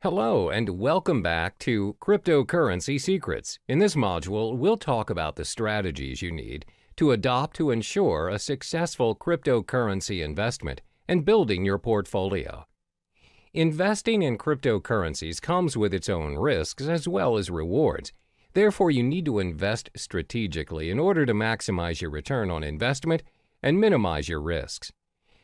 Hello and welcome back to Cryptocurrency Secrets. In this module, we'll talk about the strategies you need to adopt to ensure a successful cryptocurrency investment and building your portfolio. Investing in cryptocurrencies comes with its own risks as well as rewards. Therefore, you need to invest strategically in order to maximize your return on investment and minimize your risks.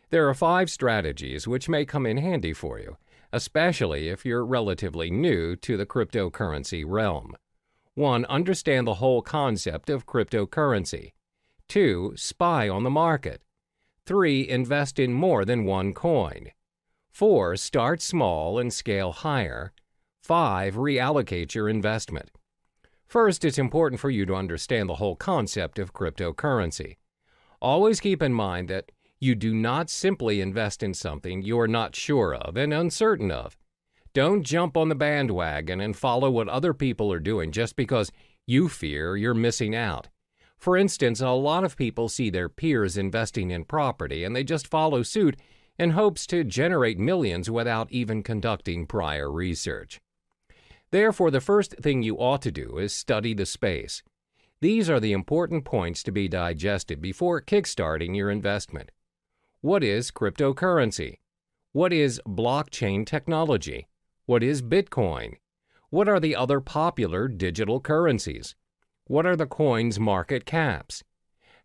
There are 5 strategies which may come in handy for you, especially if you're relatively new to the cryptocurrency realm. 1. Understand the whole concept of cryptocurrency. 2. Spy on the market. 3. Invest in more than one coin. 4. Start small and scale higher. 5. Reallocate your investment. First, it's important for you to understand the whole concept of cryptocurrency. Always keep in mind that you do not simply invest in something you are not sure of and uncertain of. Don't jump on the bandwagon and follow what other people are doing just because you fear you're missing out. For instance, a lot of people see their peers investing in property and they just follow suit in hopes to generate millions without even conducting prior research. Therefore, the first thing you ought to do is study the space. These are the important points to be digested before kickstarting your investment. What is cryptocurrency? What is blockchain technology? What is Bitcoin? What are the other popular digital currencies? What are the coins' market caps?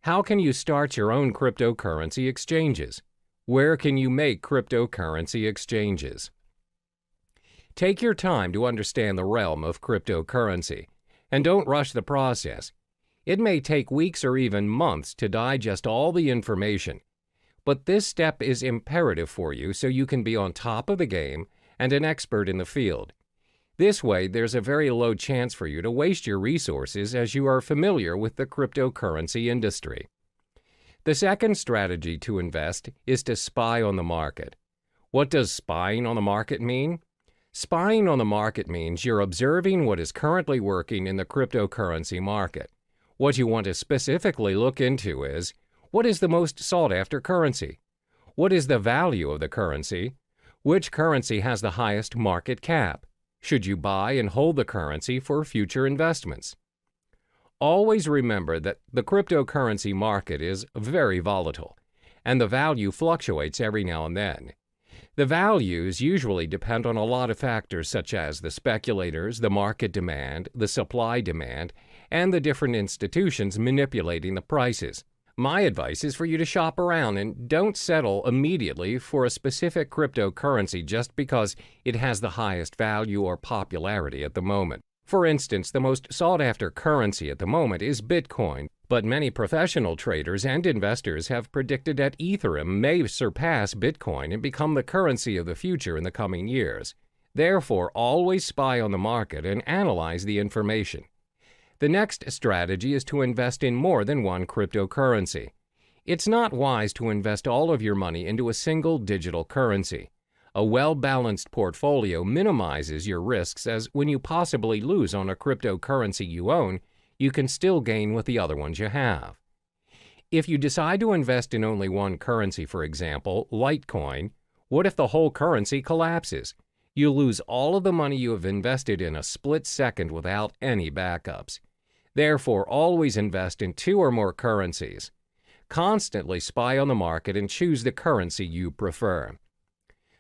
How can you start your own cryptocurrency exchanges? Where can you make cryptocurrency exchanges? Take your time to understand the realm of cryptocurrency, and don't rush the process. It may take weeks or even months to digest all the information, but this step is imperative for you so you can be on top of the game and an expert in the field. This way, there's a very low chance for you to waste your resources as you are familiar with the cryptocurrency industry. The second strategy to invest is to spy on the market. What does spying on the market mean? Spying on the market means you're observing what is currently working in the cryptocurrency market. What you want to specifically look into is, what is the most sought-after currency? What is the value of the currency? Which currency has the highest market cap? Should you buy and hold the currency for future investments? Always remember that the cryptocurrency market is very volatile, and the value fluctuates every now and then. The values usually depend on a lot of factors such as the speculators, the market demand, the supply demand, and the different institutions manipulating the prices. My advice is for you to shop around and don't settle immediately for a specific cryptocurrency just because it has the highest value or popularity at the moment. For instance, the most sought-after currency at the moment is Bitcoin, but many professional traders and investors have predicted that Ethereum may surpass Bitcoin and become the currency of the future in the coming years. Therefore, always spy on the market and analyze the information. The next strategy is to invest in more than one cryptocurrency. It's not wise to invest all of your money into a single digital currency. A well-balanced portfolio minimizes your risks, as when you possibly lose on a cryptocurrency you own, you can still gain with the other ones you have. If you decide to invest in only one currency, for example, Litecoin, what if the whole currency collapses? You'll lose all of the money you have invested in a split second without any backups. Therefore, always invest in 2 or more currencies. Constantly spy on the market and choose the currency you prefer.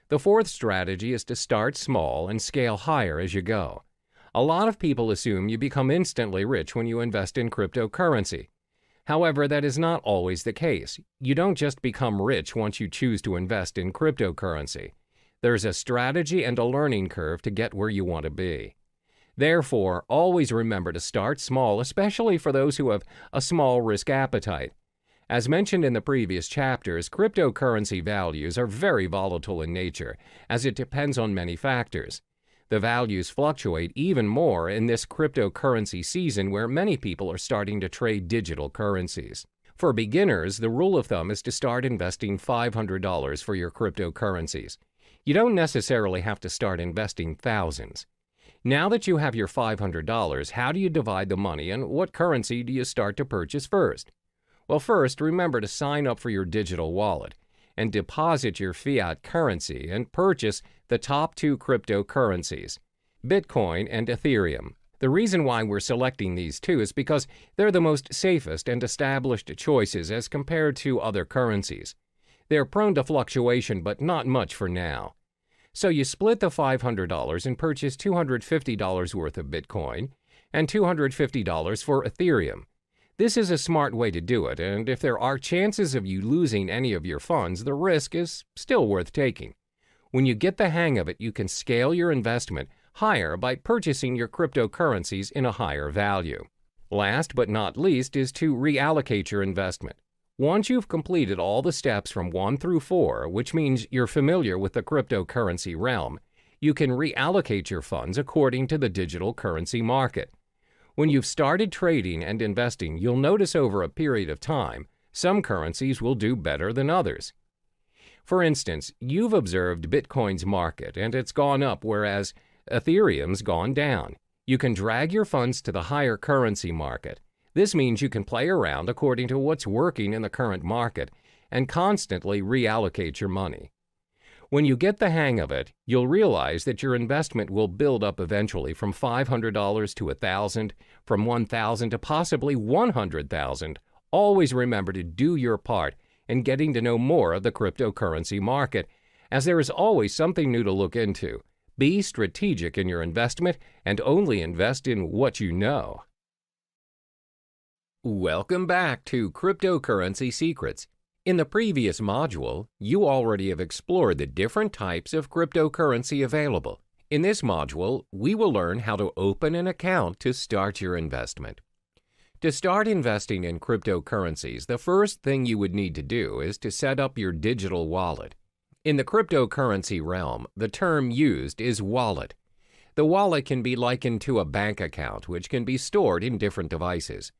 The fourth strategy is to start small and scale higher as you go. A lot of people assume you become instantly rich when you invest in cryptocurrency. However, that is not always the case. You don't just become rich once you choose to invest in cryptocurrency. There's a strategy and a learning curve to get where you want to be. Therefore, always remember to start small, especially for those who have a small risk appetite. As mentioned in the previous chapters, cryptocurrency values are very volatile in nature, as it depends on many factors. The values fluctuate even more in this cryptocurrency season where many people are starting to trade digital currencies. For beginners, the rule of thumb is to start investing $500 for your cryptocurrencies. You don't necessarily have to start investing thousands. Now that you have your $500, how do you divide the money and what currency do you start to purchase first? Well, first, remember to sign up for your digital wallet and deposit your fiat currency and purchase the top two cryptocurrencies, Bitcoin and Ethereum. The reason why we're selecting these two is because they're the most safest and established choices as compared to other currencies. They're prone to fluctuation, but not much for now. So you split the $500 and purchase $250 worth of Bitcoin and $250 for Ethereum. This is a smart way to do it, and if there are chances of you losing any of your funds, the risk is still worth taking. When you get the hang of it, you can scale your investment higher by purchasing your cryptocurrencies in a higher value. Last but not least is to reallocate your investment. Once you've completed all the steps from 1 through 4, which means you're familiar with the cryptocurrency realm, you can reallocate your funds according to the digital currency market. When you've started trading and investing, you'll notice over a period of time, some currencies will do better than others. For instance, you've observed Bitcoin's market and it's gone up, whereas Ethereum's gone down. You can drag your funds to the higher currency market. This means you can play around according to what's working in the current market and constantly reallocate your money. When you get the hang of it, you'll realize that your investment will build up eventually from $500 to $1,000, from $1,000 to possibly $100,000. Always remember to do your part in getting to know more of the cryptocurrency market, as there is always something new to look into. Be strategic in your investment and only invest in what you know. Welcome back to Cryptocurrency Secrets. In the previous module, you already have explored the different types of cryptocurrency available. In this module, we will learn how to open an account to start your investment. To start investing in cryptocurrencies, the first thing you would need to do is to set up your digital wallet. In the cryptocurrency realm, the term used is wallet. The wallet can be likened to a bank account, which can be stored in different devices.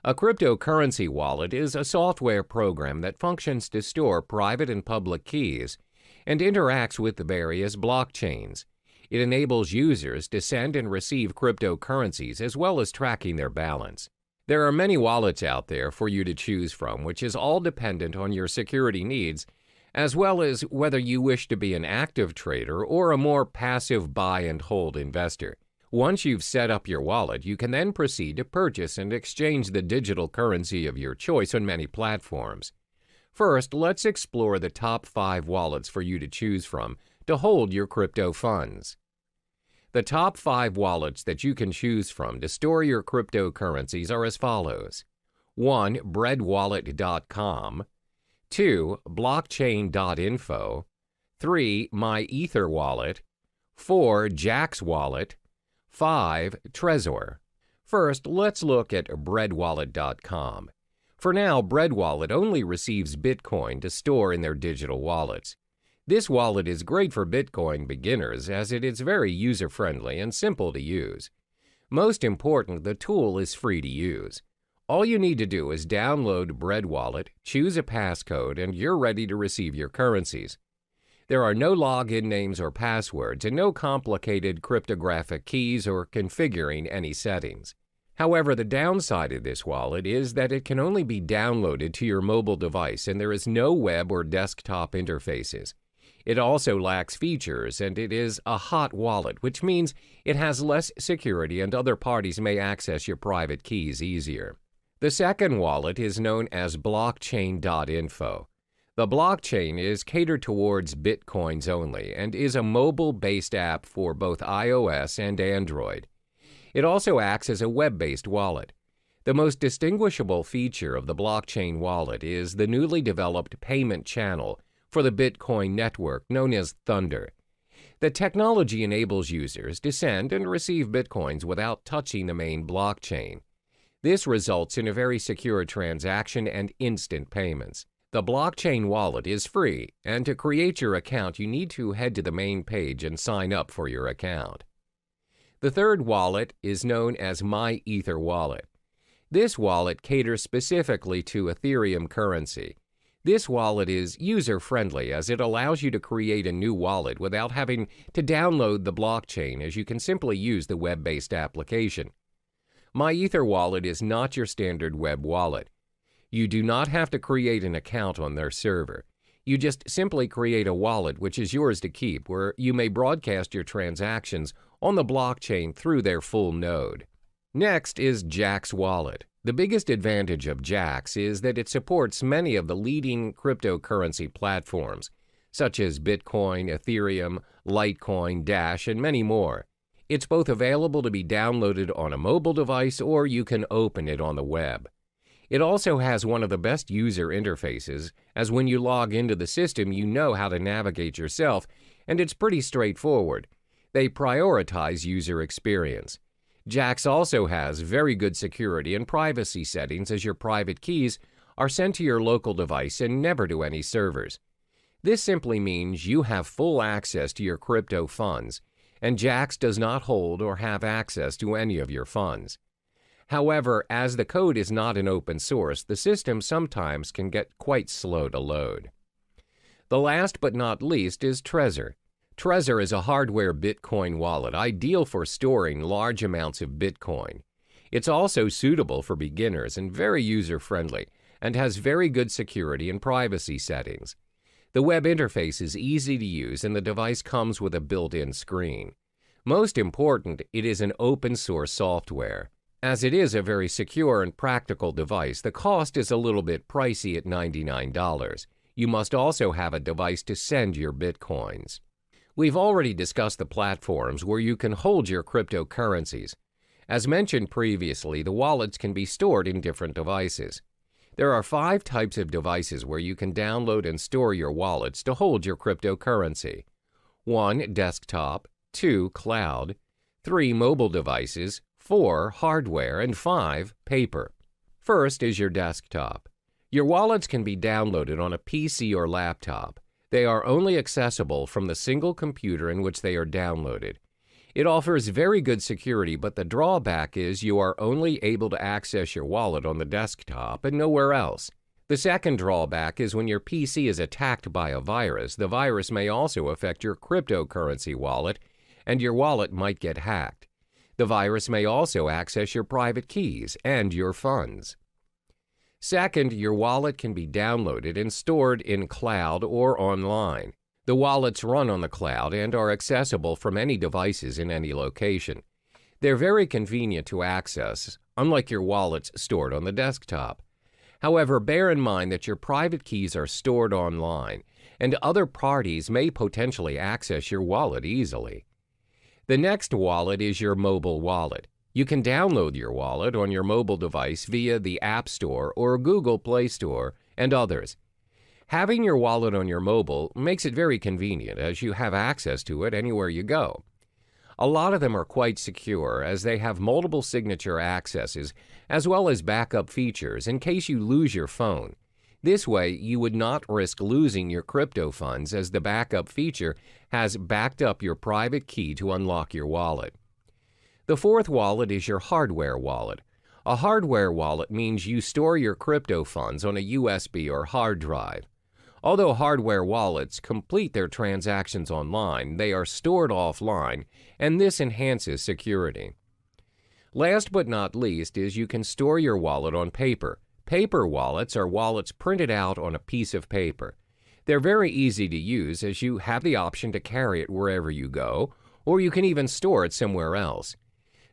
A cryptocurrency wallet is a software program that functions to store private and public keys and interacts with the various blockchains. It enables users to send and receive cryptocurrencies as well as tracking their balance. There are many wallets out there for you to choose from, which is all dependent on your security needs, as well as whether you wish to be an active trader or a more passive buy and hold investor. Once you've set up your wallet, you can then proceed to purchase and exchange the digital currency of your choice on many platforms. First, let's explore the top 5 wallets for you to choose from to hold your crypto funds. The top 5 wallets that you can choose from to store your cryptocurrencies are as follows. 1. breadwallet.com. 2. blockchain.info. 3. MyEtherWallet. 4. Jaxx Wallet. 5. Trezor. First, let's look at breadwallet.com. For now, BreadWallet only receives Bitcoin to store in their digital wallets. This wallet is great for Bitcoin beginners as it is very user-friendly and simple to use. Most important, the tool is free to use. All you need to do is download BreadWallet, choose a passcode, and you're ready to receive your currencies. There are no login names or passwords and no complicated cryptographic keys or configuring any settings. However, the downside of this wallet is that it can only be downloaded to your mobile device and there is no web or desktop interfaces. It also lacks features and it is a hot wallet, which means it has less security and other parties may access your private keys easier. The second wallet is known as blockchain.info. The blockchain is catered towards Bitcoins only and is a mobile-based app for both iOS and Android. It also acts as a web-based wallet. The most distinguishable feature of the blockchain wallet is the newly developed payment channel for the Bitcoin network known as Thunder. The technology enables users to send and receive Bitcoins without touching the main blockchain. This results in a very secure transaction and instant payments. The blockchain wallet is free, and to create your account, you need to head to the main page and sign up for your account. The third wallet is known as MyEtherWallet. This wallet caters specifically to Ethereum currency. This wallet is user-friendly as it allows you to create a new wallet without having to download the blockchain, as you can simply use the web-based application. MyEtherWallet is not your standard web wallet. You do not have to create an account on their server. You just simply create a wallet which is yours to keep, where you may broadcast your transactions on the blockchain through their full node. Next is Jaxx Wallet. The biggest advantage of Jaxx is that it supports many of the leading cryptocurrency platforms, such as Bitcoin, Ethereum, Litecoin, Dash, and many more. It's both available to be downloaded on a mobile device or you can open it on the web. It also has one of the best user interfaces, as when you log into the system you know how to navigate yourself, and it's pretty straightforward. They prioritize user experience. Jaxx also has very good security and privacy settings, as your private keys are sent to your local device and never to any servers. This simply means you have full access to your crypto funds, and Jaxx does not hold or have access to any of your funds. However, as the code is not an open source, the system sometimes can get quite slow to load. The last but not least is Trezor. Trezor is a hardware Bitcoin wallet ideal for storing large amounts of Bitcoin. It's also suitable for beginners and very user-friendly, and has very good security and privacy settings. The web interface is easy to use and the device comes with a built-in screen. Most important, it is an open-source software. As it is a very secure and practical device, the cost is a little bit pricey at $99. You must also have a device to send your Bitcoins. We've already discussed the platforms where you can hold your cryptocurrencies. As mentioned previously, the wallets can be stored in different devices. There are 5 types of devices where you can download and store your wallets to hold your cryptocurrency. 1. Desktop, 2. Cloud, 3. Mobile devices, 4. Hardware, and 5. Paper. First is your desktop. Your wallets can be downloaded on a PC or laptop. They are only accessible from the single computer in which they are downloaded. It offers very good security, but the drawback is you are only able to access your wallet on the desktop and nowhere else. The second drawback is when your PC is attacked by a virus, the virus may also affect your cryptocurrency wallet, and your wallet might get hacked. The virus may also access your private keys and your funds. Second, your wallet can be downloaded and stored in cloud or online. The wallets run on the cloud and are accessible from any devices in any location. They're very convenient to access, unlike your wallets stored on the desktop. However, bear in mind that your private keys are stored online, and other parties may potentially access your wallet easily. The next wallet is your mobile wallet. You can download your wallet on your mobile device via the App Store or Google Play Store and others. Having your wallet on your mobile makes it very convenient, as you have access to it anywhere you go. A lot of them are quite secure, as they have multiple signature accesses as well as backup features in case you lose your phone. This way, you would not risk losing your crypto funds, as the backup feature has backed up your private key to unlock your wallet. The fourth wallet is your hardware wallet. A hardware wallet means you store your crypto funds on a USB or hard drive. Although hardware wallets complete their transactions online, they are stored offline, and this enhances security. Last but not least is you can store your wallet on paper. Paper wallets are wallets printed out on a piece of paper. They're very easy to use, as you have the option to carry it wherever you go, or you can even store it somewhere else.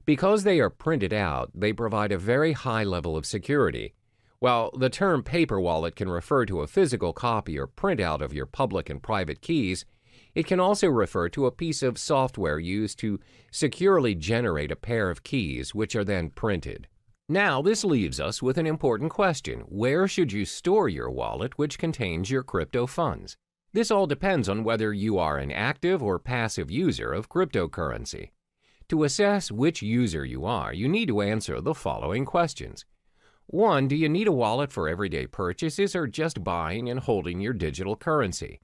Because they are printed out, they provide a very high level of security. While the term paper wallet can refer to a physical copy or printout of your public and private keys, it can also refer to a piece of software used to securely generate a pair of keys, which are then printed. Now, this leaves us with an important question. Where should you store your wallet which contains your crypto funds? This all depends on whether you are an active or passive user of cryptocurrency. To assess which user you are, you need to answer the following questions. 1. Do you need a wallet for everyday purchases or just buying and holding your digital currency?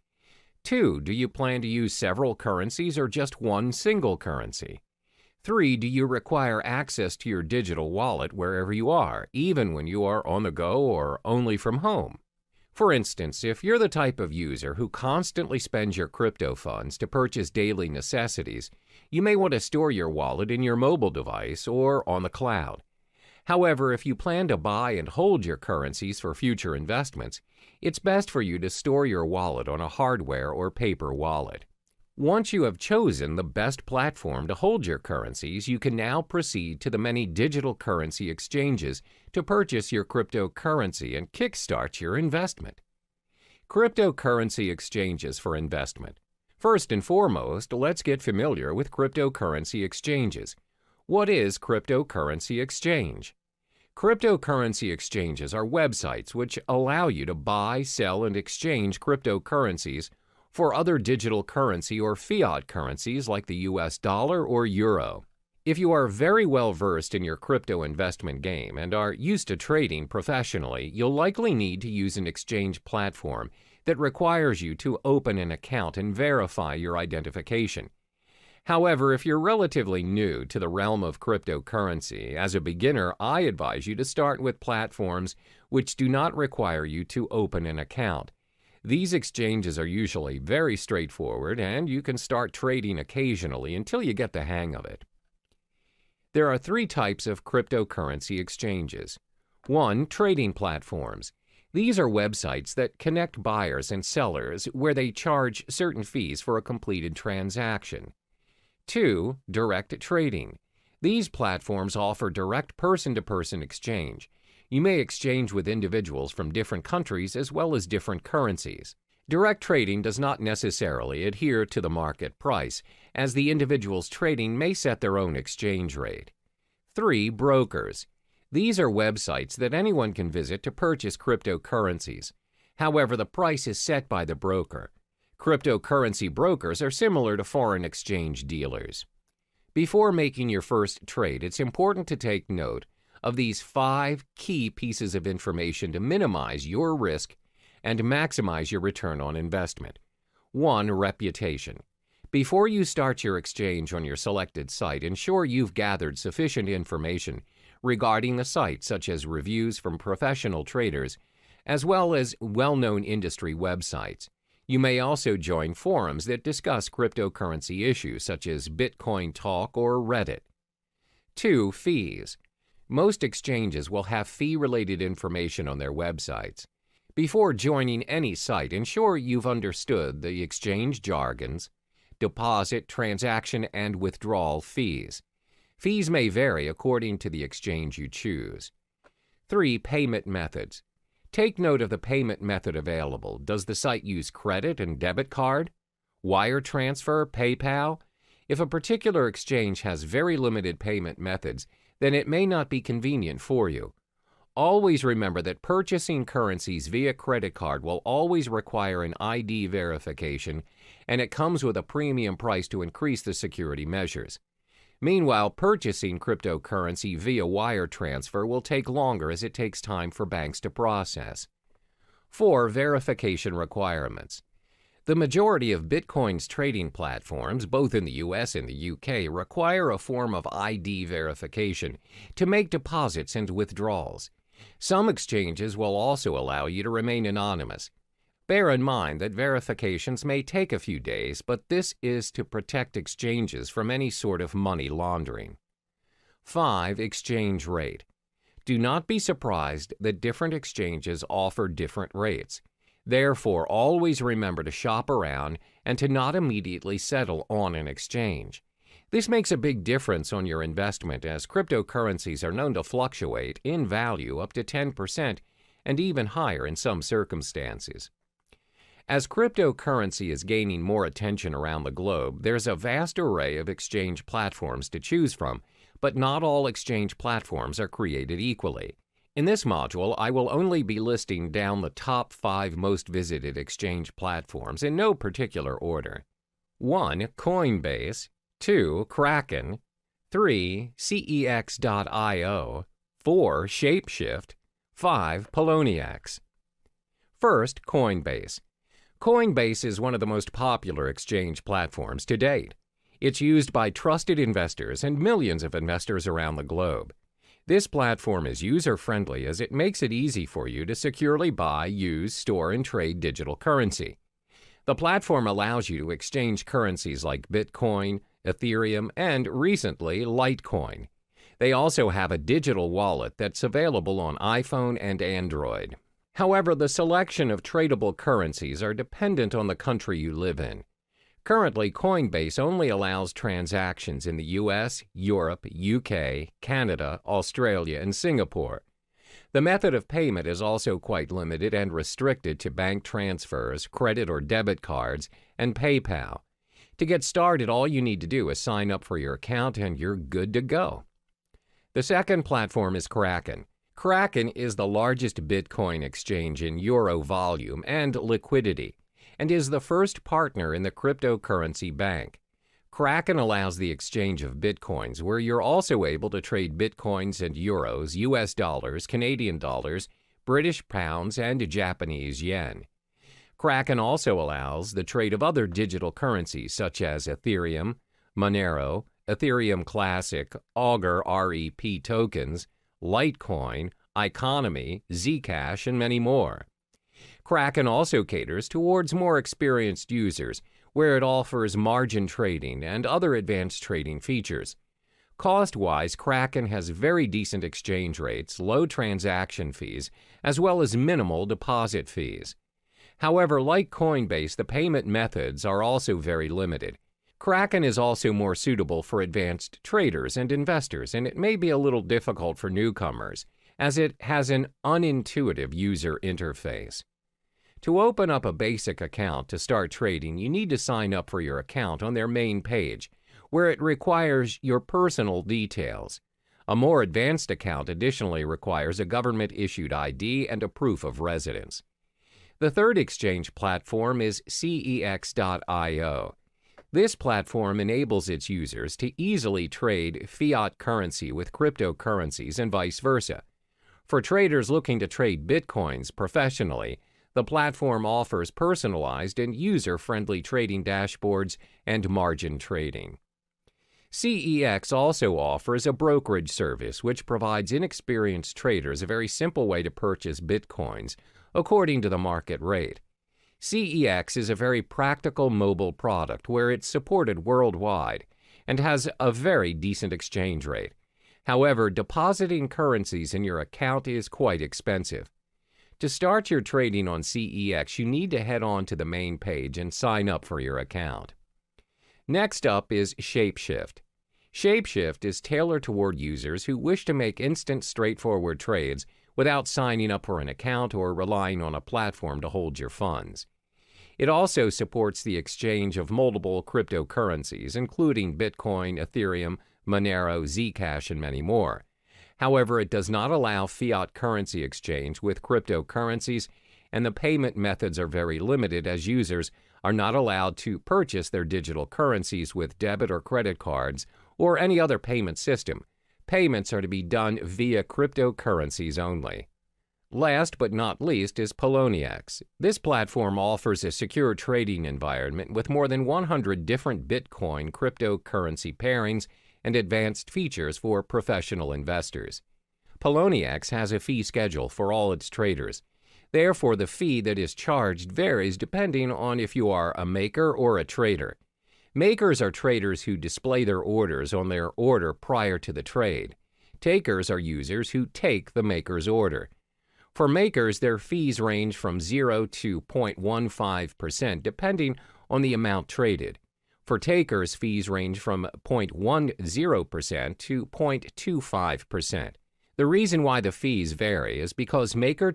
2. Do you plan to use several currencies or just one single currency? 3. Do you require access to your digital wallet wherever you are, even when you are on the go or only from home? For instance, if you're the type of user who constantly spends your crypto funds to purchase daily necessities, you may want to store your wallet in your mobile device or on the cloud. However, if you plan to buy and hold your currencies for future investments, it's best for you to store your wallet on a hardware or paper wallet. Once you have chosen the best platform to hold your currencies, you can now proceed to the many digital currency exchanges to purchase your cryptocurrency and kickstart your investment. Cryptocurrency exchanges for investment. First and foremost, let's get familiar with cryptocurrency exchanges. What is cryptocurrency exchange? Cryptocurrency exchanges are websites which allow you to buy, sell, and exchange cryptocurrencies for other digital currency or fiat currencies like the US dollar or euro. If you are very well versed in your crypto investment game and are used to trading professionally, you'll likely need to use an exchange platform that requires you to open an account and verify your identification. However, if you're relatively new to the realm of cryptocurrency, as a beginner, I advise you to start with platforms which do not require you to open an account. These exchanges are usually very straightforward, and you can start trading occasionally until you get the hang of it. There are three types of cryptocurrency exchanges. 1. Trading platforms. These are websites that connect buyers and sellers where they charge certain fees for a completed transaction. 2. Direct trading. These platforms offer direct person-to-person exchange. You may exchange with individuals from different countries as well as different currencies. Direct trading does not necessarily adhere to the market price, as the individuals trading may set their own exchange rate. 3. Brokers. These are websites that anyone can visit to purchase cryptocurrencies. However, the price is set by the broker. Cryptocurrency brokers are similar to foreign exchange dealers. Before making your first trade, it's important to take note of these 5 key pieces of information to minimize your risk and maximize your return on investment. 1. Reputation. Before you start your exchange on your selected site, ensure you've gathered sufficient information regarding the site, such as reviews from professional traders, as well as well-known industry websites. You may also join forums that discuss cryptocurrency issues, such as Bitcoin Talk or Reddit. 2. Fees. Most exchanges will have fee-related information on their websites. Before joining any site, ensure you've understood the exchange jargons, deposit, transaction, and withdrawal fees. Fees may vary according to the exchange you choose. 3. Payment methods. Take note of the payment method available. Does the site use credit and debit card, wire transfer, PayPal? If a particular exchange has very limited payment methods, then it may not be convenient for you. Always remember that purchasing currencies via credit card will always require an ID verification, and it comes with a premium price to increase the security measures. Meanwhile, purchasing cryptocurrency via wire transfer will take longer as it takes time for banks to process. 4. Verification requirements. The majority of Bitcoin's trading platforms, both in the US and the UK, require a form of ID verification to make deposits and withdrawals. Some exchanges will also allow you to remain anonymous. Bear in mind that verifications may take a few days, but this is to protect exchanges from any sort of money laundering. 5. Exchange rate. Do not be surprised that different exchanges offer different rates. Therefore, always remember to shop around and to not immediately settle on an exchange. This makes a big difference on your investment, as cryptocurrencies are known to fluctuate in value up to 10% and even higher in some circumstances. As cryptocurrency is gaining more attention around the globe, there's a vast array of exchange platforms to choose from, but not all exchange platforms are created equally. In this module, I will only be listing down the top 5 most visited exchange platforms in no particular order. 1. Coinbase. 2. Kraken. 3. CEX.io. 4. Shapeshift. 5. Poloniex. First, Coinbase. Coinbase is one of the most popular exchange platforms to date. It's used by trusted investors and millions of investors around the globe. This platform is user-friendly as it makes it easy for you to securely buy, use, store, and trade digital currency. The platform allows you to exchange currencies like Bitcoin, Ethereum, and recently, Litecoin. They also have a digital wallet that's available on iPhone and Android. However, the selection of tradable currencies are dependent on the country you live in. Currently, Coinbase only allows transactions in the US, Europe, UK, Canada, Australia, and Singapore. The method of payment is also quite limited and restricted to bank transfers, credit or debit cards, and PayPal. To get started, all you need to do is sign up for your account and you're good to go. The second platform is Kraken. Kraken is the largest Bitcoin exchange in euro volume and liquidity, and is the first partner in the cryptocurrency bank. Kraken allows the exchange of Bitcoins, where you're also able to trade Bitcoins and euros, US dollars, Canadian dollars, British pounds, and Japanese yen. Kraken also allows the trade of other digital currencies such as Ethereum, Monero, Ethereum Classic, Augur REP tokens, Litecoin, Economy, Zcash, and many more. Kraken also caters towards more experienced users, where it offers margin trading and other advanced trading features. Cost-wise, Kraken has very decent exchange rates, low transaction fees, as well as minimal deposit fees. However, like Coinbase, the payment methods are also very limited. Kraken is also more suitable for advanced traders and investors, and it may be a little difficult for newcomers, as it has an unintuitive user interface. To open up a basic account to start trading, you need to sign up for your account on their main page, where it requires your personal details. A more advanced account additionally requires a government-issued ID and a proof of residence. The third exchange platform is CEX.io. This platform enables its users to easily trade fiat currency with cryptocurrencies and vice versa. For traders looking to trade Bitcoins professionally, the platform offers personalized and user-friendly trading dashboards and margin trading. CEX also offers a brokerage service which provides inexperienced traders a very simple way to purchase Bitcoins according to the market rate. CEX is a very practical mobile product where it's supported worldwide and has a very decent exchange rate. However, depositing currencies in your account is quite expensive. To start your trading on CEX, you need to head on to the main page and sign up for your account. Next up is Shapeshift. Shapeshift is tailored toward users who wish to make instant, straightforward trades without signing up for an account or relying on a platform to hold your funds. It also supports the exchange of multiple cryptocurrencies, including Bitcoin, Ethereum, Monero, Zcash, and many more. However, it does not allow fiat currency exchange with cryptocurrencies, and the payment methods are very limited as users are not allowed to purchase their digital currencies with debit or credit cards or any other payment system. Payments are to be done via cryptocurrencies only. Last but not least is Poloniex. This platform offers a secure trading environment with more than 100 different Bitcoin cryptocurrency pairings and advanced features for professional investors. Poloniex has a fee schedule for all its traders. Therefore, the fee that is charged varies depending on if you are a maker or a trader. Makers are traders who display their orders on their order prior to the trade. Takers are users who take the maker's order. For makers, their fees range from 0 to 0.15% depending on the amount traded. For takers, fees range from 0.10% to 0.25%. The reason why the fees vary is because maker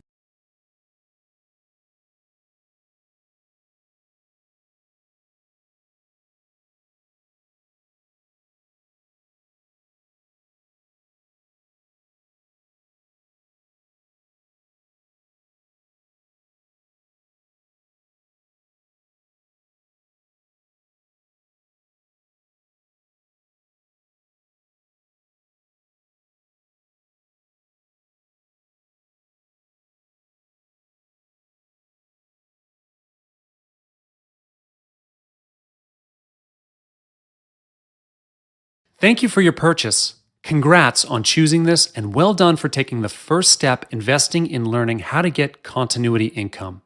Thank you for your purchase. Congrats on choosing this, and well done for taking the first step investing in learning how to get continuity income.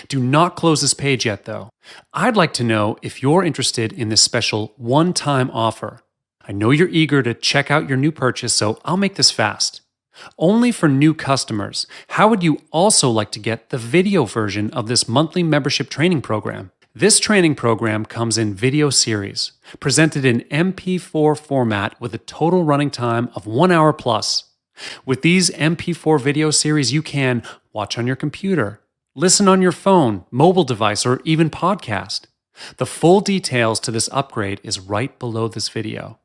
Do not close this page yet, though. I'd like to know if you're interested in this special one-time offer. I know you're eager to check out your new purchase, so I'll make this fast. Only for new customers, how would you also like to get the video version of this monthly membership training program? This training program comes in video series, presented in MP4 format with a total running time of 1 hour plus. With these MP4 video series, you can watch on your computer, listen on your phone, mobile device, or even podcast. The full details to this upgrade is right below this video.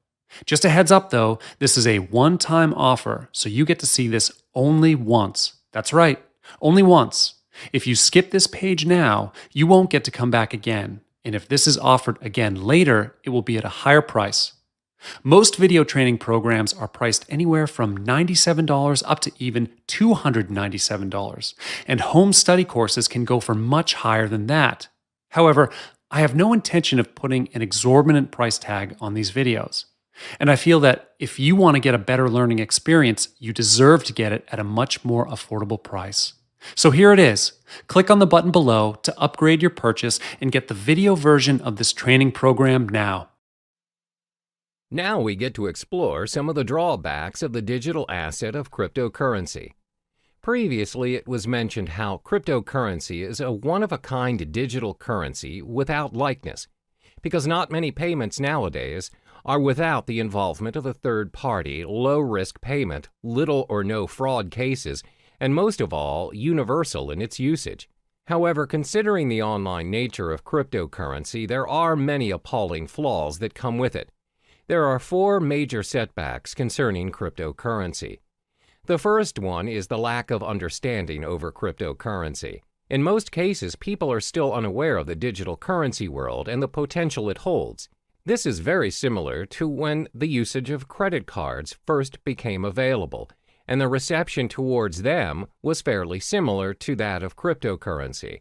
Just a heads up though, this is a one-time offer, so you get to see this only once. That's right, only once. If you skip this page now, you won't get to come back again. And if this is offered again later, it will be at a higher price. Most video training programs are priced anywhere from $97 up to even $297, and home study courses can go for much higher than that. However, I have no intention of putting an exorbitant price tag on these videos. And I feel that if you want to get a better learning experience, you deserve to get it at a much more affordable price. So here it is. Click on the button below to upgrade your purchase and get the video version of this training program now. Now we get to explore some of the drawbacks of the digital asset of cryptocurrency. Previously, it was mentioned how cryptocurrency is a one-of-a-kind digital currency without likeness, because not many payments nowadays are without the involvement of a third-party, low-risk payment, little or no fraud cases, and most of all, universal in its usage. However, considering the online nature of cryptocurrency, there are many appalling flaws that come with it. There are 4 major setbacks concerning cryptocurrency. The first one is the lack of understanding over cryptocurrency. In most cases, people are still unaware of the digital currency world and the potential it holds. This is very similar to when the usage of credit cards first became available, and the reception towards them was fairly similar to that of cryptocurrency.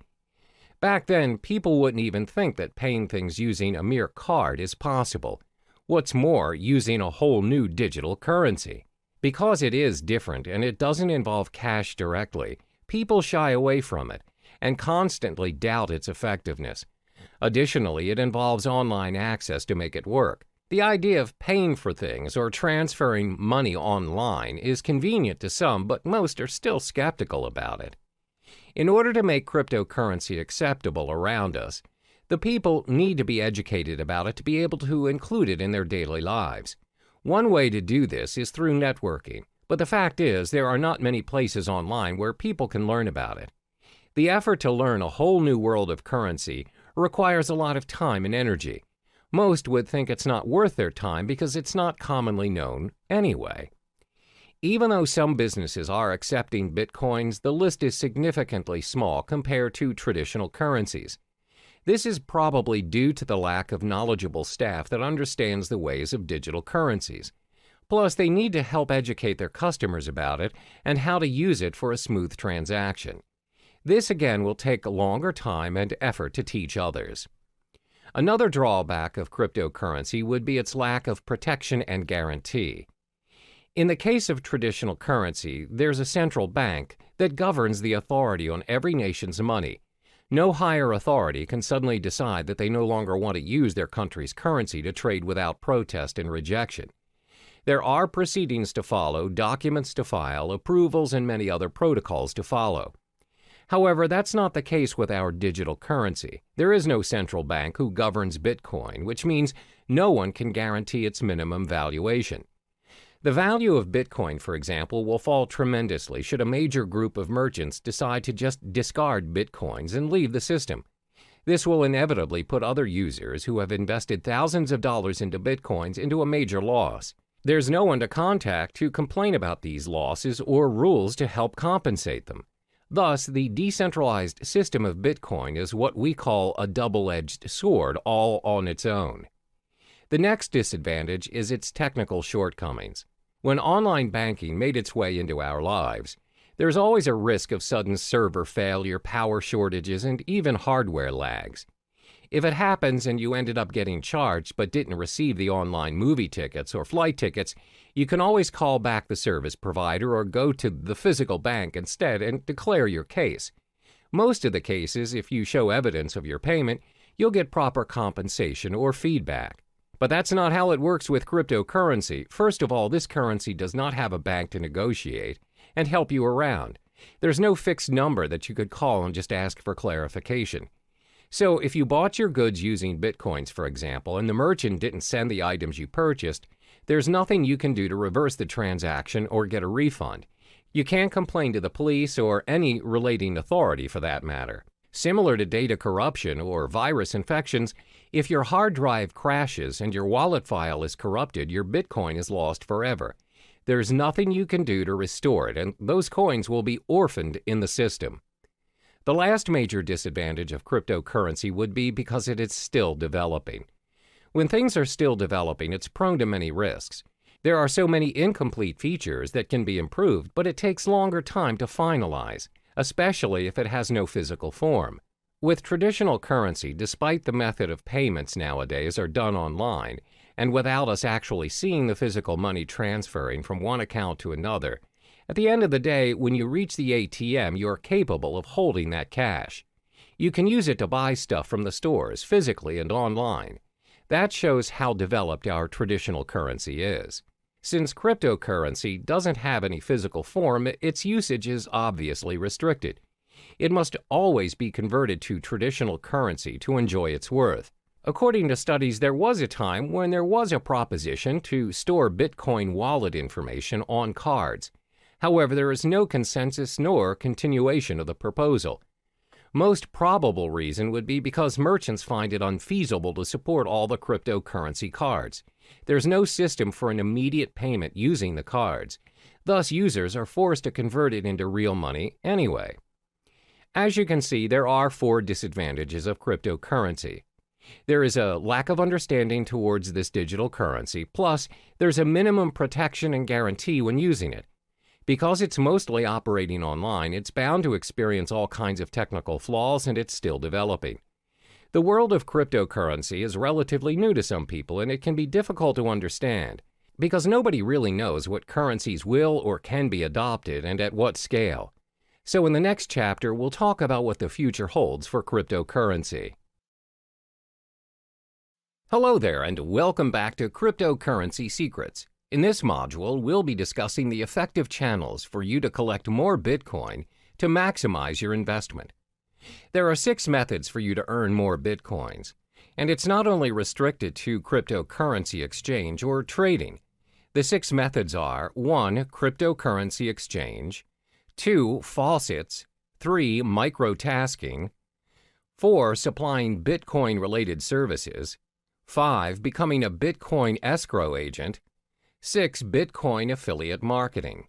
Back then, people wouldn't even think that paying things using a mere card is possible. What's more, using a whole new digital currency. Because it is different and it doesn't involve cash directly, people shy away from it and constantly doubt its effectiveness. Additionally, it involves online access to make it work. The idea of paying for things or transferring money online is convenient to some, but most are still skeptical about it. In order to make cryptocurrency acceptable around us, the people need to be educated about it to be able to include it in their daily lives. One way to do this is through networking, but the fact is there are not many places online where people can learn about it. The effort to learn a whole new world of currency requires a lot of time and energy. Most would think it's not worth their time because it's not commonly known anyway. Even though some businesses are accepting bitcoins, the list is significantly small compared to traditional currencies. This is probably due to the lack of knowledgeable staff that understands the ways of digital currencies. Plus, they need to help educate their customers about it and how to use it for a smooth transaction. This again will take a longer time and effort to teach others. Another drawback of cryptocurrency would be its lack of protection and guarantee. In the case of traditional currency, there's a central bank that governs the authority on every nation's money. No higher authority can suddenly decide that they no longer want to use their country's currency to trade without protest and rejection. There are proceedings to follow, documents to file, approvals, and many other protocols to follow. However, that's not the case with our digital currency. There is no central bank who governs Bitcoin, which means no one can guarantee its minimum valuation. The value of Bitcoin, for example, will fall tremendously should a major group of merchants decide to just discard Bitcoins and leave the system. This will inevitably put other users who have invested thousands of dollars into Bitcoins into a major loss. There's no one to contact to complain about these losses or rules to help compensate them. Thus, the decentralized system of Bitcoin is what we call a double-edged sword all on its own. The next disadvantage is its technical shortcomings. When online banking made its way into our lives, there's always a risk of sudden server failure, power shortages, and even hardware lags. If it happens and you ended up getting charged but didn't receive the online movie tickets or flight tickets, you can always call back the service provider or go to the physical bank instead and declare your case. Most of the cases, if you show evidence of your payment, you'll get proper compensation or feedback. But that's not how it works with cryptocurrency. First of all, this currency does not have a bank to negotiate and help you around. There's no fixed number that you could call and just ask for clarification. So if you bought your goods using Bitcoins, for example, and the merchant didn't send the items you purchased, there's nothing you can do to reverse the transaction or get a refund. You can't complain to the police or any relating authority for that matter. Similar to data corruption or virus infections, if your hard drive crashes and your wallet file is corrupted, your Bitcoin is lost forever. There's nothing you can do to restore it, and those coins will be orphaned in the system. The last major disadvantage of cryptocurrency would be because it is still developing. When things are still developing, it's prone to many risks. There are so many incomplete features that can be improved, but it takes longer time to finalize, especially if it has no physical form. With traditional currency, despite the method of payments nowadays are done online, and without us actually seeing the physical money transferring from one account to another, at the end of the day, when you reach the ATM, you are capable of holding that cash. You can use it to buy stuff from the stores, physically and online. That shows how developed our traditional currency is. Since cryptocurrency doesn't have any physical form, its usage is obviously restricted. It must always be converted to traditional currency to enjoy its worth. According to studies, there was a time when there was a proposition to store Bitcoin wallet information on cards. However, there is no consensus nor continuation of the proposal. Most probable reason would be because merchants find it unfeasible to support all the cryptocurrency cards. There's no system for an immediate payment using the cards. Thus, users are forced to convert it into real money anyway. As you can see, there are 4 disadvantages of cryptocurrency. There is a lack of understanding towards this digital currency, plus there's a minimum protection and guarantee when using it. Because it's mostly operating online, it's bound to experience all kinds of technical flaws, and it's still developing. The world of cryptocurrency is relatively new to some people, and it can be difficult to understand, because nobody really knows what currencies will or can be adopted and at what scale. So in the next chapter, we'll talk about what the future holds for cryptocurrency. Hello there, and welcome back to Cryptocurrency Secrets. In this module, we'll be discussing the effective channels for you to collect more Bitcoin to maximize your investment. There are 6 methods for you to earn more Bitcoins, and it's not only restricted to cryptocurrency exchange or trading. The 6 methods are 1. Cryptocurrency exchange, 2. Faucets, 3. Microtasking, 4. Supplying Bitcoin-related services, 5. Becoming a Bitcoin escrow agent, 6. Bitcoin affiliate marketing.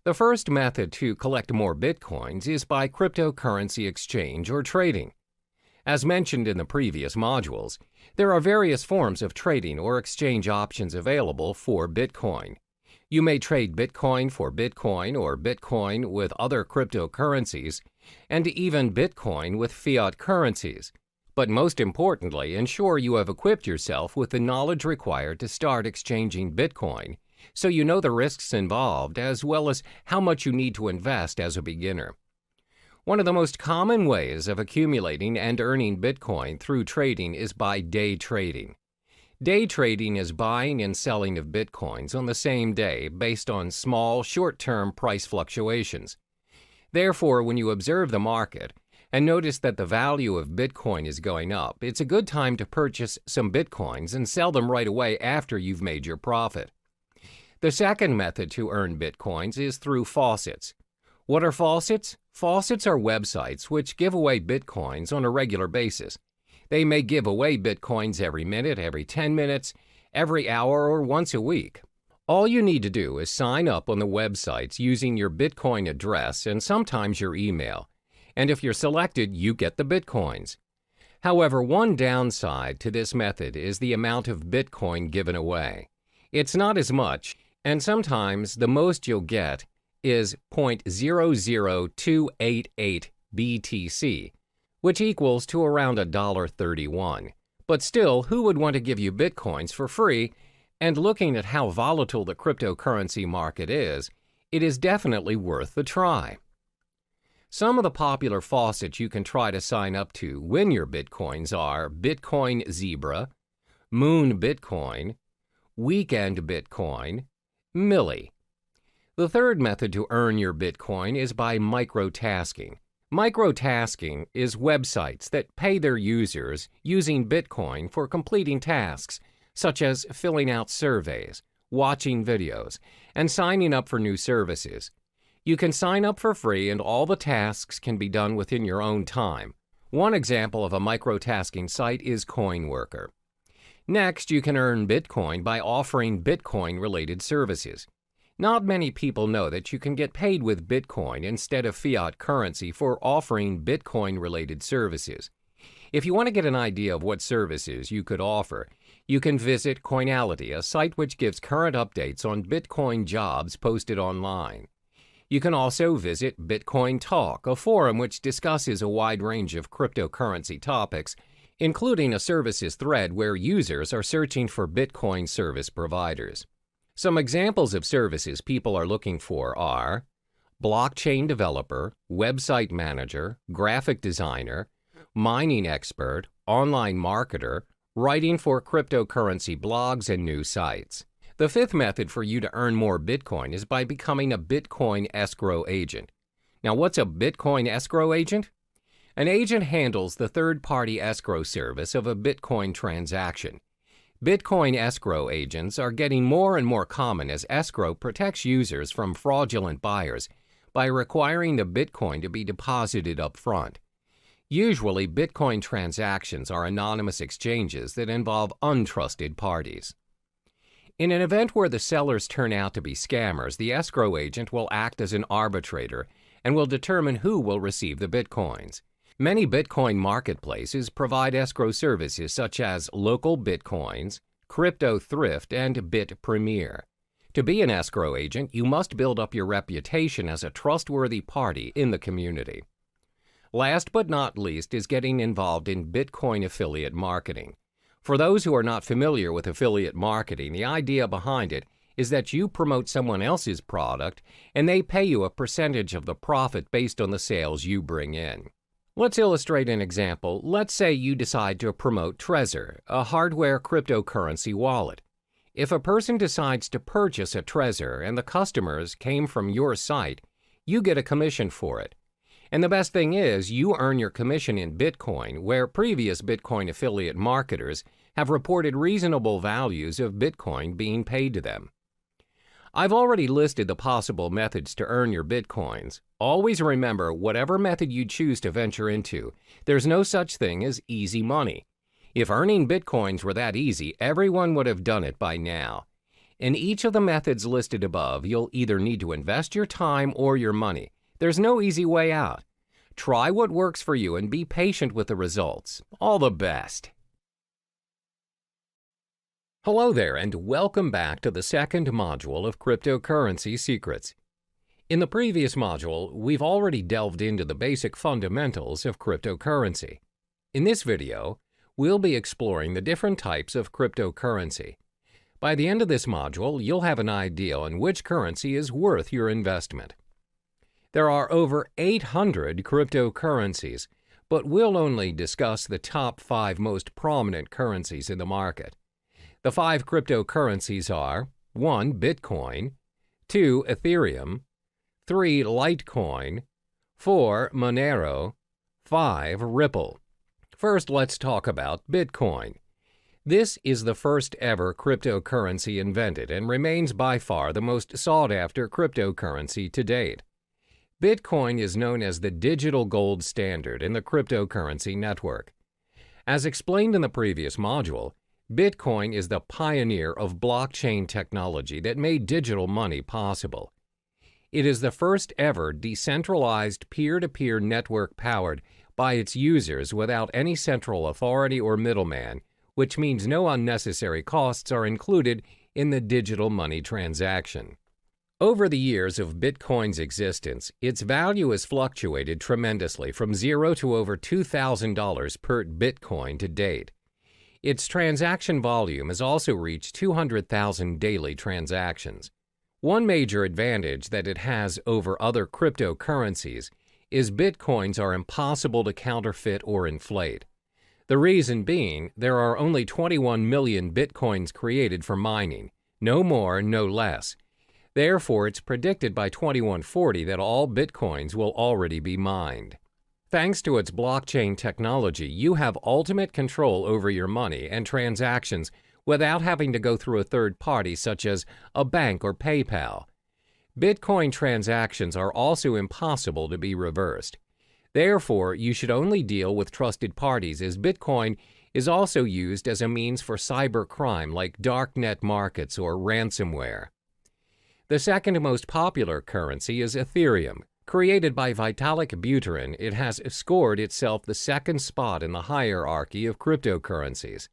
The first method to collect more Bitcoins is by cryptocurrency exchange or trading. As mentioned in the previous modules, there are various forms of trading or exchange options available for Bitcoin. You may trade Bitcoin for Bitcoin or Bitcoin with other cryptocurrencies, and even Bitcoin with fiat currencies. But most importantly, ensure you have equipped yourself with the knowledge required to start exchanging Bitcoin, so you know the risks involved as well as how much you need to invest as a beginner. One of the most common ways of accumulating and earning Bitcoin through trading is by day trading. Day trading is buying and selling of Bitcoins on the same day based on small, short-term price fluctuations. Therefore, when you observe the market and notice that the value of Bitcoin is going up, it's a good time to purchase some Bitcoins and sell them right away after you've made your profit. The second method to earn Bitcoins is through faucets. What are faucets? Faucets are websites which give away Bitcoins on a regular basis. They may give away Bitcoins every minute, every 10 minutes, every hour, or once a week. All you need to do is sign up on the websites using your Bitcoin address and sometimes your email. And if you're selected, you get the Bitcoins. However, one downside to this method is the amount of Bitcoin given away. It's not as much, and sometimes the most you'll get is 0.00288 BTC, which equals to around $1.31. But still, who would want to give you Bitcoins for free? And looking at how volatile the cryptocurrency market is, it is definitely worth the try. Some of the popular faucets you can try to sign up to win your Bitcoins are Bitcoin Zebra, Moon Bitcoin, Weekend Bitcoin, Milli. The third method to earn your Bitcoin is by microtasking. Microtasking is websites that pay their users using Bitcoin for completing tasks, such as filling out surveys, watching videos, and signing up for new services. You can sign up for free and all the tasks can be done within your own time. One example of a microtasking site is CoinWorker. Next, you can earn Bitcoin by offering Bitcoin-related services. Not many people know that you can get paid with Bitcoin instead of fiat currency for offering Bitcoin-related services. If you want to get an idea of what services you could offer, you can visit Coinality, a site which gives current updates on Bitcoin jobs posted online. You can also visit Bitcoin Talk, a forum which discusses a wide range of cryptocurrency topics, including a services thread where users are searching for Bitcoin service providers. Some examples of services people are looking for are blockchain developer, website manager, graphic designer, mining expert, online marketer, writing for cryptocurrency blogs and new sites. The fifth method for you to earn more Bitcoin is by becoming a Bitcoin escrow agent. Now, what's a Bitcoin escrow agent? An agent handles the third-party escrow service of a Bitcoin transaction. Bitcoin escrow agents are getting more and more common as escrow protects users from fraudulent buyers by requiring the Bitcoin to be deposited up front. Usually, Bitcoin transactions are anonymous exchanges that involve untrusted parties. In an event where the sellers turn out to be scammers, the escrow agent will act as an arbitrator and will determine who will receive the Bitcoins. Many Bitcoin marketplaces provide escrow services such as Local Bitcoins, Crypto Thrift, and Bit Premier. To be an escrow agent, you must build up your reputation as a trustworthy party in the community. Last but not least is getting involved in Bitcoin affiliate marketing. For those who are not familiar with affiliate marketing, the idea behind it is that you promote someone else's product and they pay you a percentage of the profit based on the sales you bring in. Let's illustrate an example. Let's say you decide to promote Trezor, a hardware cryptocurrency wallet. If a person decides to purchase a Trezor and the customers came from your site, you get a commission for it. And the best thing is, you earn your commission in Bitcoin, where previous Bitcoin affiliate marketers have reported reasonable values of Bitcoin being paid to them. I've already listed the possible methods to earn your Bitcoins. Always remember, whatever method you choose to venture into, there's no such thing as easy money. If earning Bitcoins were that easy, everyone would have done it by now. In each of the methods listed above, you'll either need to invest your time or your money. There's no easy way out. Try what works for you and be patient with the results. All the best. Hello there, and welcome back to the second module of Cryptocurrency Secrets. In the previous module, we've already delved into the basic fundamentals of cryptocurrency. In this video, we'll be exploring the different types of cryptocurrency. By the end of this module, you'll have an idea on which currency is worth your investment. There are over 800 cryptocurrencies, but we'll only discuss the top 5 most prominent currencies in the market. The 5 cryptocurrencies are 1. Bitcoin, 2. Ethereum, 3. Litecoin, 4. Monero, 5. Ripple. First, let's talk about Bitcoin. This is the first ever cryptocurrency invented and remains by far the most sought-after cryptocurrency to date. Bitcoin is known as the digital gold standard in the cryptocurrency network. As explained in the previous module, Bitcoin is the pioneer of blockchain technology that made digital money possible. It is the first ever decentralized peer-to-peer network powered by its users without any central authority or middleman, which means no unnecessary costs are included in the digital money transaction. Over the years of Bitcoin's existence, its value has fluctuated tremendously from $0 to over $2,000 per Bitcoin to date. Its transaction volume has also reached 200,000 daily transactions. One major advantage that it has over other cryptocurrencies is Bitcoins are impossible to counterfeit or inflate. The reason being, there are only 21 million bitcoins created for mining, no more, no less. Therefore, it's predicted by 2140 that all bitcoins will already be mined. Thanks to its blockchain technology, you have ultimate control over your money and transactions without having to go through a third party such as a bank or PayPal. Bitcoin transactions are also impossible to be reversed. Therefore, you should only deal with trusted parties, as Bitcoin is also used as a means for cybercrime like darknet markets or ransomware. The second most popular currency is Ethereum. Created by Vitalik Buterin, it has scored itself the second spot in the hierarchy of cryptocurrencies.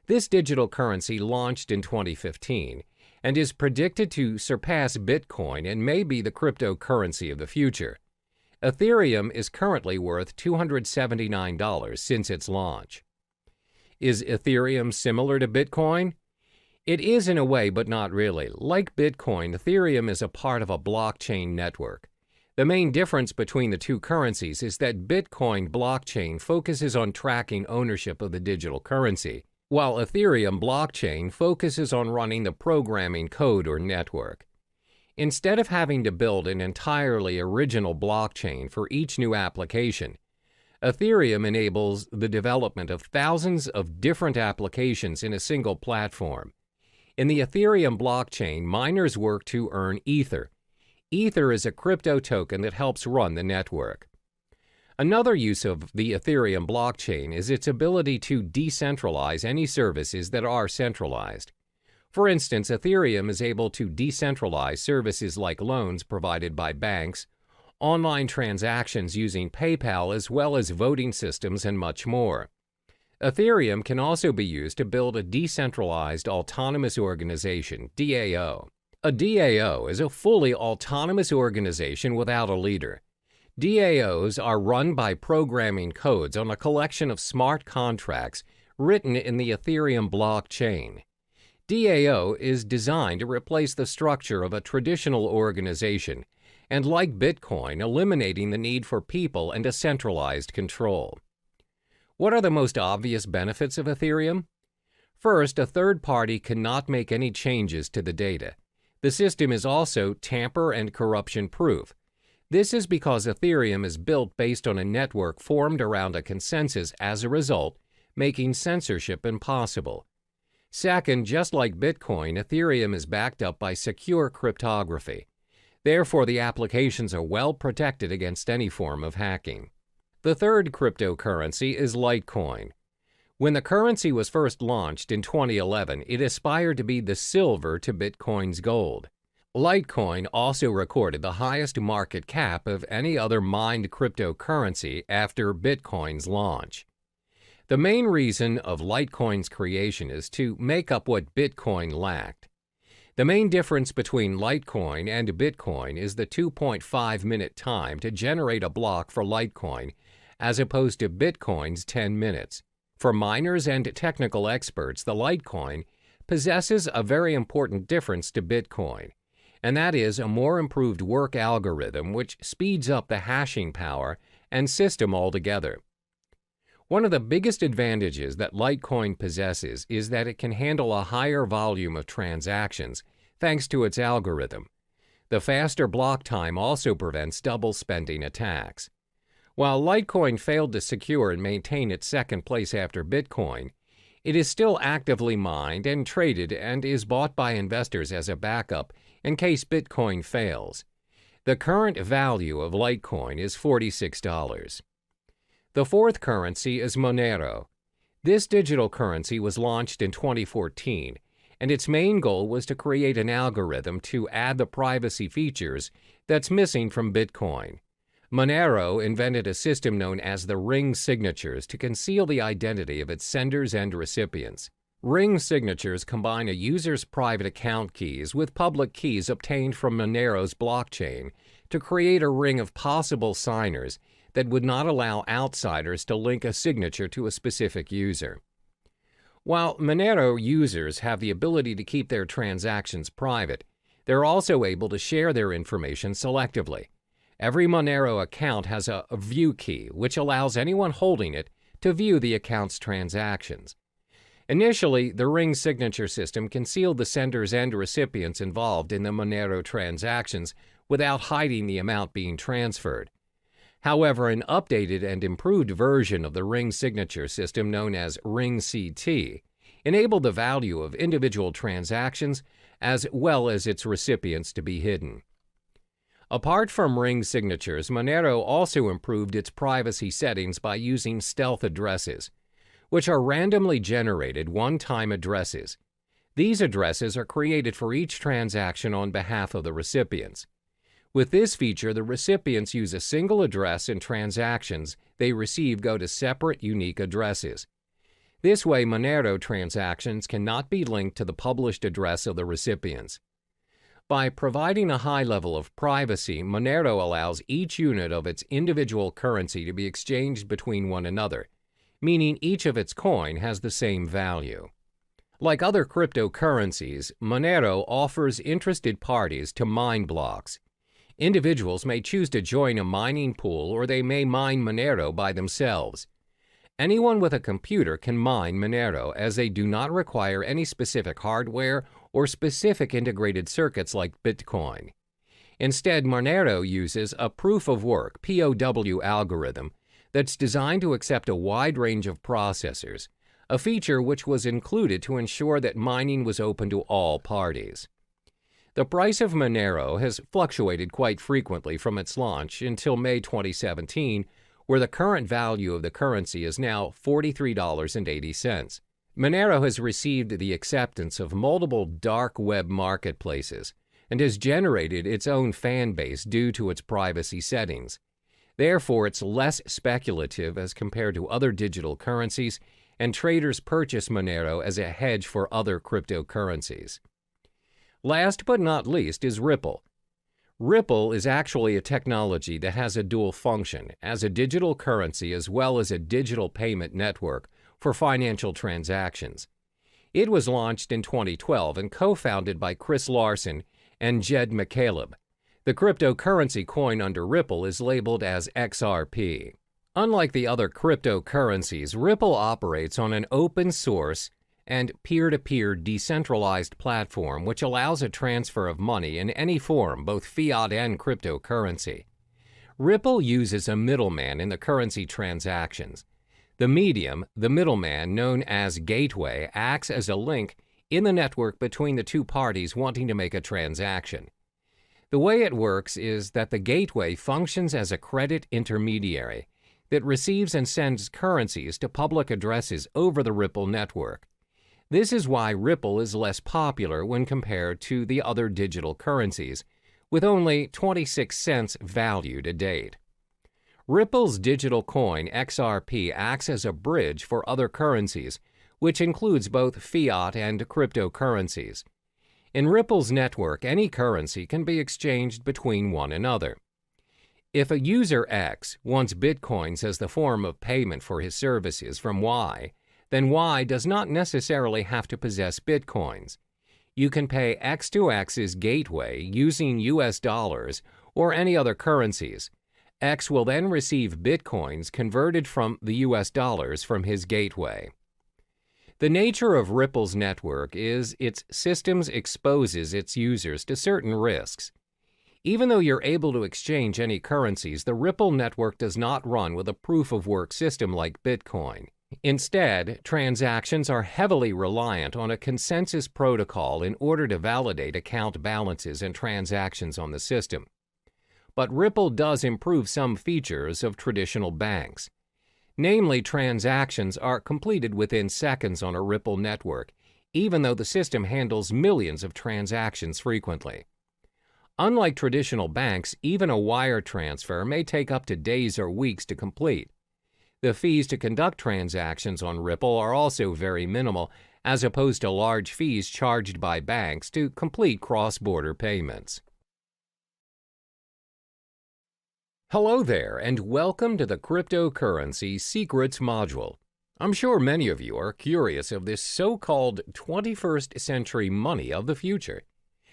This digital currency launched in 2015 and is predicted to surpass Bitcoin and may be the cryptocurrency of the future. Ethereum is currently worth $279 since its launch. Is Ethereum similar to Bitcoin? It is in a way, but not really. Like Bitcoin, Ethereum is a part of a blockchain network. The main difference between the two currencies is that Bitcoin blockchain focuses on tracking ownership of the digital currency, while Ethereum blockchain focuses on running the programming code or network. Instead of having to build an entirely original blockchain for each new application, Ethereum enables the development of thousands of different applications in a single platform. In the Ethereum blockchain, miners work to earn Ether. Ether is a crypto token that helps run the network. Another use of the Ethereum blockchain is its ability to decentralize any services that are centralized. For instance, Ethereum is able to decentralize services like loans provided by banks, online transactions using PayPal, as well as voting systems and much more. Ethereum can also be used to build a decentralized autonomous organization, DAO. A DAO is a fully autonomous organization without a leader. DAOs are run by programming codes on a collection of smart contracts written in the Ethereum blockchain. DAO is designed to replace the structure of a traditional organization and, like Bitcoin, eliminating the need for people and a centralized control. What are the most obvious benefits of Ethereum? First, a third party cannot make any changes to the data. The system is also tamper and corruption proof. This is because Ethereum is built based on a network formed around a consensus, as a result, making censorship impossible. Second, just like Bitcoin, Ethereum is backed up by secure cryptography. Therefore, the applications are well protected against any form of hacking. The third cryptocurrency is Litecoin. When the currency was first launched in 2011, it aspired to be the silver to Bitcoin's gold. Litecoin also recorded the highest market cap of any other mined cryptocurrency after Bitcoin's launch. The main reason of Litecoin's creation is to make up what Bitcoin lacked. The main difference between Litecoin and Bitcoin is the 2.5-minute time to generate a block for Litecoin, as opposed to Bitcoin's 10 minutes. For miners and technical experts, the Litecoin possesses a very important difference to Bitcoin, and that is a more improved work algorithm which speeds up the hashing power and system altogether. One of the biggest advantages that Litecoin possesses is that it can handle a higher volume of transactions thanks to its algorithm. The faster block time also prevents double spending attacks. While Litecoin failed to secure and maintain its second place after Bitcoin, it is still actively mined and traded and is bought by investors as a backup in case Bitcoin fails. The current value of Litecoin is $46. The fourth currency is Monero. This digital currency was launched in 2014, and its main goal was to create an algorithm to add the privacy features that's missing from Bitcoin. Monero invented a system known as the ring signatures to conceal the identity of its senders and recipients. Ring signatures combine a user's private account keys with public keys obtained from Monero's blockchain to create a ring of possible signers that would not allow outsiders to link a signature to a specific user. While Monero users have the ability to keep their transactions private, they're also able to share their information selectively. Every Monero account has a view key, which allows anyone holding it to view the account's transactions. Initially, the ring signature system concealed the senders and recipients involved in the Monero transactions without hiding the amount being transferred. However, an updated and improved version of the ring signature system known as Ring CT enabled the value of individual transactions as well as its recipients to be hidden. Apart from ring signatures, Monero also improved its privacy settings by using stealth addresses, which are randomly generated one-time addresses. These addresses are created for each transaction on behalf of the recipients. With this feature, the recipients use a single address and transactions they receive go to separate, unique addresses. This way, Monero transactions cannot be linked to the published address of the recipients. By providing a high level of privacy, Monero allows each unit of its individual currency to be exchanged between one another, meaning each of its coin has the same value. Like other cryptocurrencies, Monero offers interested parties to mine blocks. Individuals may choose to join a mining pool, or they may mine Monero by themselves. Anyone with a computer can mine Monero, as they do not require any specific hardware or specific integrated circuits like Bitcoin. Instead, Monero uses a proof-of-work (POW) algorithm that's designed to accept a wide range of processors, a feature which was included to ensure that mining was open to all parties. The price of Monero has fluctuated quite frequently from its launch until May 2017, where the current value of the currency is now $43.80. Monero has received the acceptance of multiple dark web marketplaces and has generated its own fan base due to its privacy settings. Therefore, it's less speculative as compared to other digital currencies, and traders purchase Monero as a hedge for other cryptocurrencies. Last but not least is Ripple. Ripple is actually a technology that has a dual function as a digital currency as well as a digital payment network for financial transactions. It was launched in 2012 and co-founded by Chris Larsen and Jed McCaleb. The cryptocurrency coin under Ripple is labeled as XRP. Unlike the other cryptocurrencies, Ripple operates on an open source and peer-to-peer decentralized platform which allows a transfer of money in any form, both fiat and cryptocurrency. Ripple uses a middleman in the currency transactions. The medium, the middleman known as gateway, acts as a link in the network between the two parties wanting to make a transaction. The way it works is that the gateway functions as a credit intermediary that receives and sends currencies to public addresses over the Ripple network. This is why Ripple is less popular when compared to the other digital currencies, with only 26 cents value to date. Ripple's digital coin XRP acts as a bridge for other currencies, which includes both fiat and cryptocurrencies. In Ripple's network, any currency can be exchanged between one another. If a user X wants Bitcoins as the form of payment for his services from Y, then Y does not necessarily have to possess Bitcoins. You can pay X to X's gateway using US dollars or any other currencies. X will then receive Bitcoins converted from the US dollars from his gateway. The nature of Ripple's network is its systems exposes its users to certain risks. Even though you're able to exchange any currencies, the Ripple network does not run with a proof-of-work system like Bitcoin. Instead, transactions are heavily reliant on a consensus protocol in order to validate account balances and transactions on the system. But Ripple does improve some features of traditional banks. Namely, transactions are completed within seconds on a Ripple network, even though the system handles millions of transactions frequently. Unlike traditional banks, even a wire transfer may take up to days or weeks to complete. The fees to conduct transactions on Ripple are also very minimal, as opposed to large fees charged by banks to complete cross-border payments. Hello there, and welcome to the Cryptocurrency Secrets module. I'm sure many of you are curious of this so-called 21st century money of the future.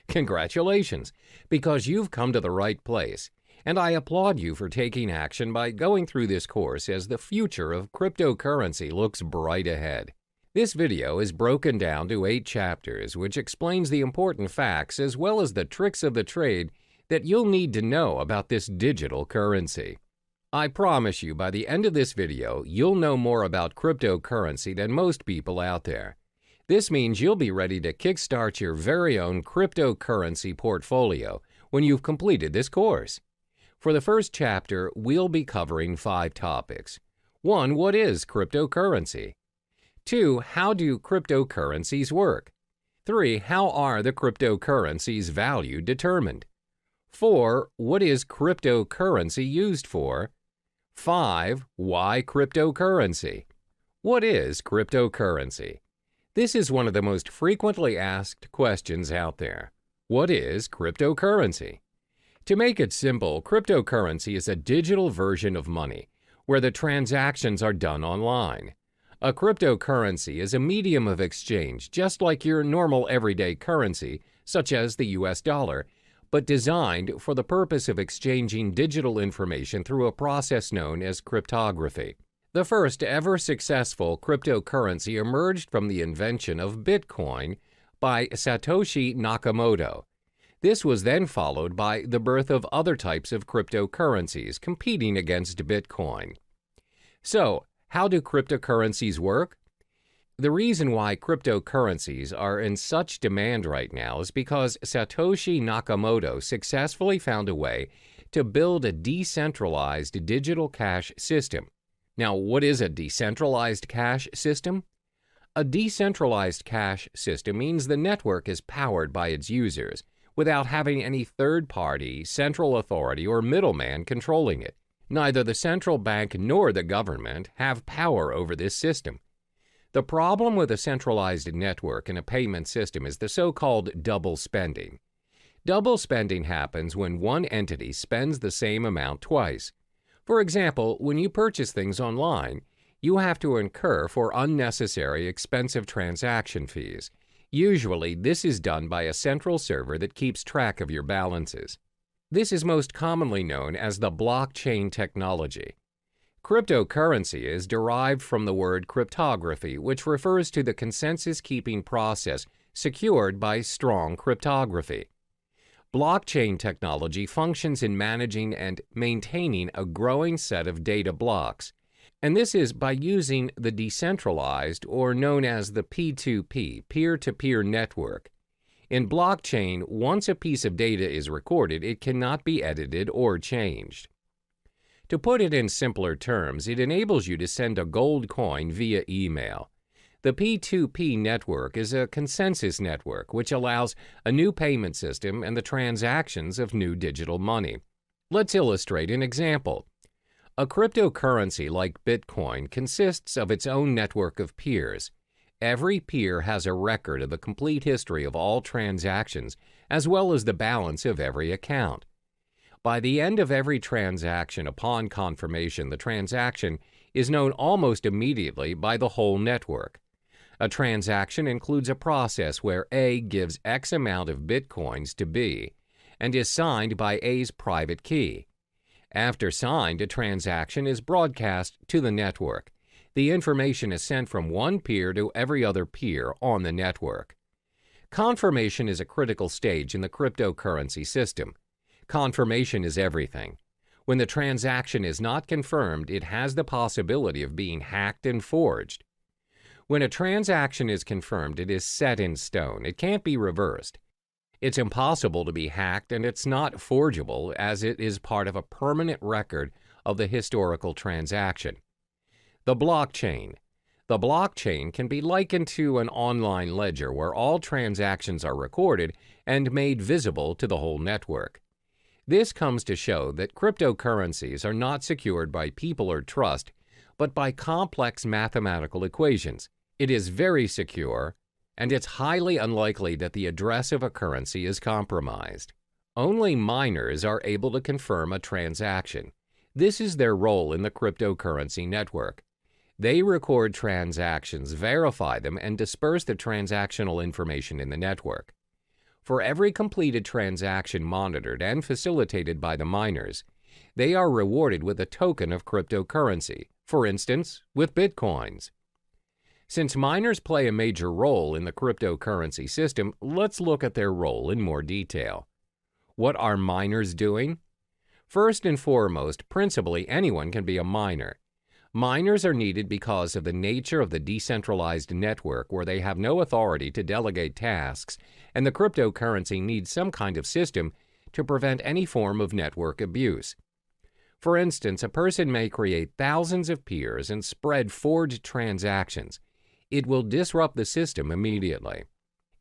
Congratulations, because you've come to the right place. And I applaud you for taking action by going through this course, as the future of cryptocurrency looks bright ahead. This video is broken down to 8 chapters, which explains the important facts as well as the tricks of the trade that you'll need to know about this digital currency. I promise you, by the end of this video, you'll know more about cryptocurrency than most people out there. This means you'll be ready to kickstart your very own cryptocurrency portfolio when you've completed this course. For the first chapter, we'll be covering 5 topics. 1. What is cryptocurrency? 2. How do cryptocurrencies work? 3. How are the cryptocurrencies' value determined? 4. What is cryptocurrency used for? 5. Why cryptocurrency? What is cryptocurrency? This is one of the most frequently asked questions out there. What is cryptocurrency? To make it simple, cryptocurrency is a digital version of money where the transactions are done online. A cryptocurrency is a medium of exchange, just like your normal everyday currency, such as the US dollar, but designed for the purpose of exchanging digital information through a process known as cryptography. The first ever successful cryptocurrency emerged from the invention of Bitcoin by Satoshi Nakamoto. This was then followed by the birth of other types of cryptocurrencies competing against Bitcoin. So, how do cryptocurrencies work? The reason why cryptocurrencies are in such demand right now is because Satoshi Nakamoto successfully found a way to build a decentralized digital cash system. Now, what is a decentralized cash system? A decentralized cash system means the network is powered by its users without having any third-party, central authority, or middleman controlling it. Neither the central bank nor the government have power over this system. The problem with a centralized network and a payment system is the so-called double spending. Double spending happens when one entity spends the same amount twice. For example, when you purchase things online, you have to incur for unnecessary expensive transaction fees. Usually, this is done by a central server that keeps track of your balances. This is most commonly known as the blockchain technology. Cryptocurrency is derived from the word cryptography, which refers to the consensus-keeping process secured by strong cryptography. Blockchain technology functions in managing and maintaining a growing set of data blocks, and this is by using the decentralized, or known as the P2P, peer-to-peer network. In blockchain, once a piece of data is recorded, it cannot be edited or changed. To put it in simpler terms, it enables you to send a gold coin via email. The P2P network is a consensus network which allows a new payment system and the transactions of new digital money. Let's illustrate an example. A cryptocurrency like Bitcoin consists of its own network of peers. Every peer has a record of the complete history of all transactions, as well as the balance of every account. By the end of every transaction, upon confirmation, the transaction is known almost immediately by the whole network. A transaction includes a process where A gives X amount of Bitcoins to B and is signed by A's private key. After signed, a transaction is broadcast to the network. The information is sent from one peer to every other peer on the network. Confirmation is a critical stage in the cryptocurrency system. Confirmation is everything. When the transaction is not confirmed, it has the possibility of being hacked and forged. When a transaction is confirmed, it is set in stone. It can't be reversed. It's impossible to be hacked, and it's not forgeable, as it is part of a permanent record of the historical transaction. The blockchain. The blockchain can be likened to an online ledger where all transactions are recorded and made visible to the whole network. This comes to show that cryptocurrencies are not secured by people or trust, but by complex mathematical equations. It is very secure, and it's highly unlikely that the address of a currency is compromised. Only miners are able to confirm a transaction. This is their role in the cryptocurrency network. They record transactions, verify them, and disperse the transactional information in the network. For every completed transaction monitored and facilitated by the miners, They are rewarded with a token of cryptocurrency, for instance, with Bitcoins. Since miners play a major role in the cryptocurrency system, let's look at their role in more detail. What are miners doing? First and foremost, principally anyone can be a miner. Miners are needed because of the nature of the decentralized network where they have no authority to delegate tasks, and the cryptocurrency needs some kind of system to prevent any form of network abuse. For instance, a person may create thousands of peers and spread forged transactions. It will disrupt the system immediately.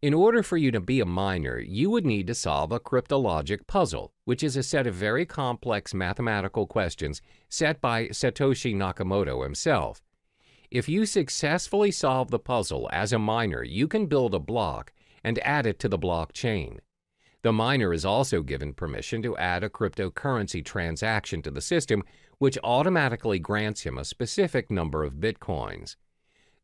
In order for you to be a miner, you would need to solve a cryptologic puzzle, which is a set of very complex mathematical questions set by Satoshi Nakamoto himself. If you successfully solve the puzzle as a miner, you can build a block and add it to the blockchain. The miner is also given permission to add a cryptocurrency transaction to the system, which automatically grants him a specific number of bitcoins.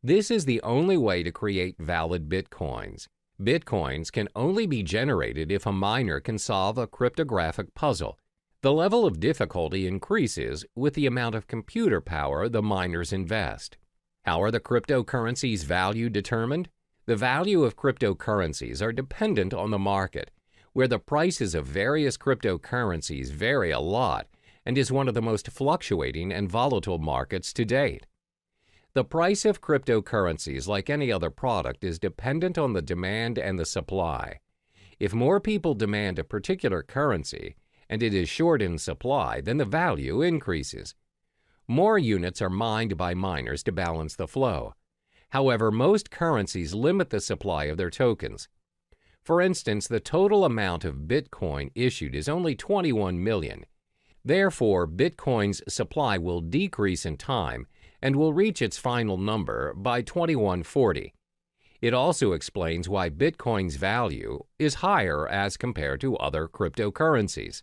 This is the only way to create valid bitcoins. Bitcoins can only be generated if a miner can solve a cryptographic puzzle. The level of difficulty increases with the amount of computer power the miners invest. How are the cryptocurrencies' value determined? The value of cryptocurrencies are dependent on the market, where the prices of various cryptocurrencies vary a lot and is one of the most fluctuating and volatile markets to date. The price of cryptocurrencies, like any other product, is dependent on the demand and the supply. If more people demand a particular currency and it is short in supply, then the value increases. More units are mined by miners to balance the flow. However, most currencies limit the supply of their tokens. For instance, the total amount of Bitcoin issued is only 21 million. Therefore, Bitcoin's supply will decrease in time and will reach its final number by 2140. It also explains why Bitcoin's value is higher as compared to other cryptocurrencies.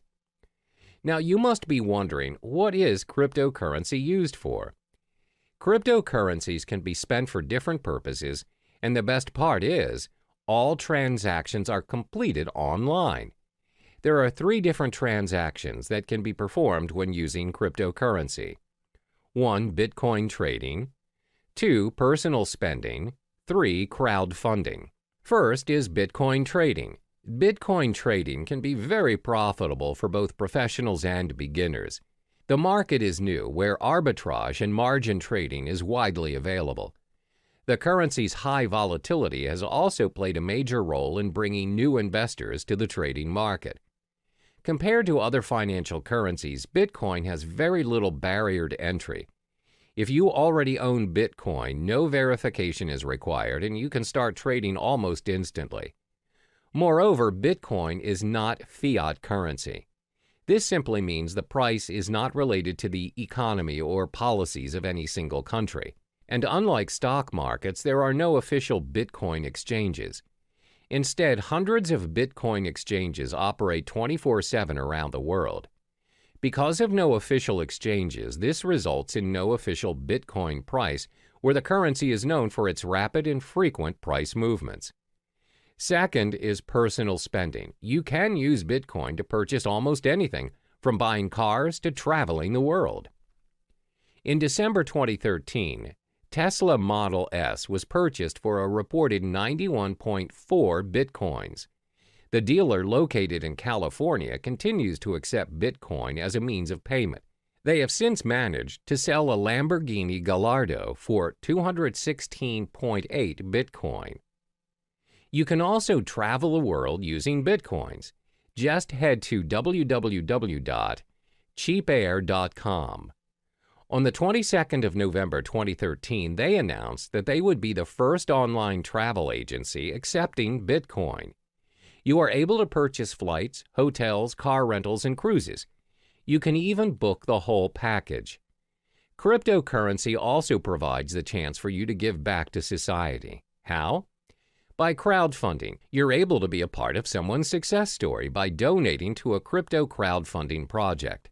Now, you must be wondering, what is cryptocurrency used for? Cryptocurrencies can be spent for different purposes, and the best part is, all transactions are completed online. There are 3 different transactions that can be performed when using cryptocurrency. 1. Bitcoin trading. 2. Personal spending. 3. Crowdfunding. First is Bitcoin trading. Bitcoin trading can be very profitable for both professionals and beginners. The market is new, where arbitrage and margin trading is widely available. The currency's high volatility has also played a major role in bringing new investors to the trading market. Compared to other financial currencies, Bitcoin has very little barrier to entry. If you already own Bitcoin, no verification is required and you can start trading almost instantly. Moreover, Bitcoin is not fiat currency. This simply means the price is not related to the economy or policies of any single country. And unlike stock markets, there are no official Bitcoin exchanges. Instead, hundreds of Bitcoin exchanges operate 24/7 around the world. Because of no official exchanges, this results in no official Bitcoin price, where the currency is known for its rapid and frequent price movements. Second is personal spending. You can use Bitcoin to purchase almost anything, from buying cars to traveling the world. In December 2013, Tesla Model S was purchased for a reported 91.4 Bitcoins. The dealer, located in California, continues to accept Bitcoin as a means of payment. They have since managed to sell a Lamborghini Gallardo for 216.8 Bitcoin. You can also travel the world using Bitcoins. Just head to www.cheapair.com. On the 22nd of November 2013, they announced that they would be the first online travel agency accepting Bitcoin. You are able to purchase flights, hotels, car rentals, and cruises. You can even book the whole package. Cryptocurrency also provides the chance for you to give back to society. How? By crowdfunding. You're able to be a part of someone's success story by donating to a crypto crowdfunding project.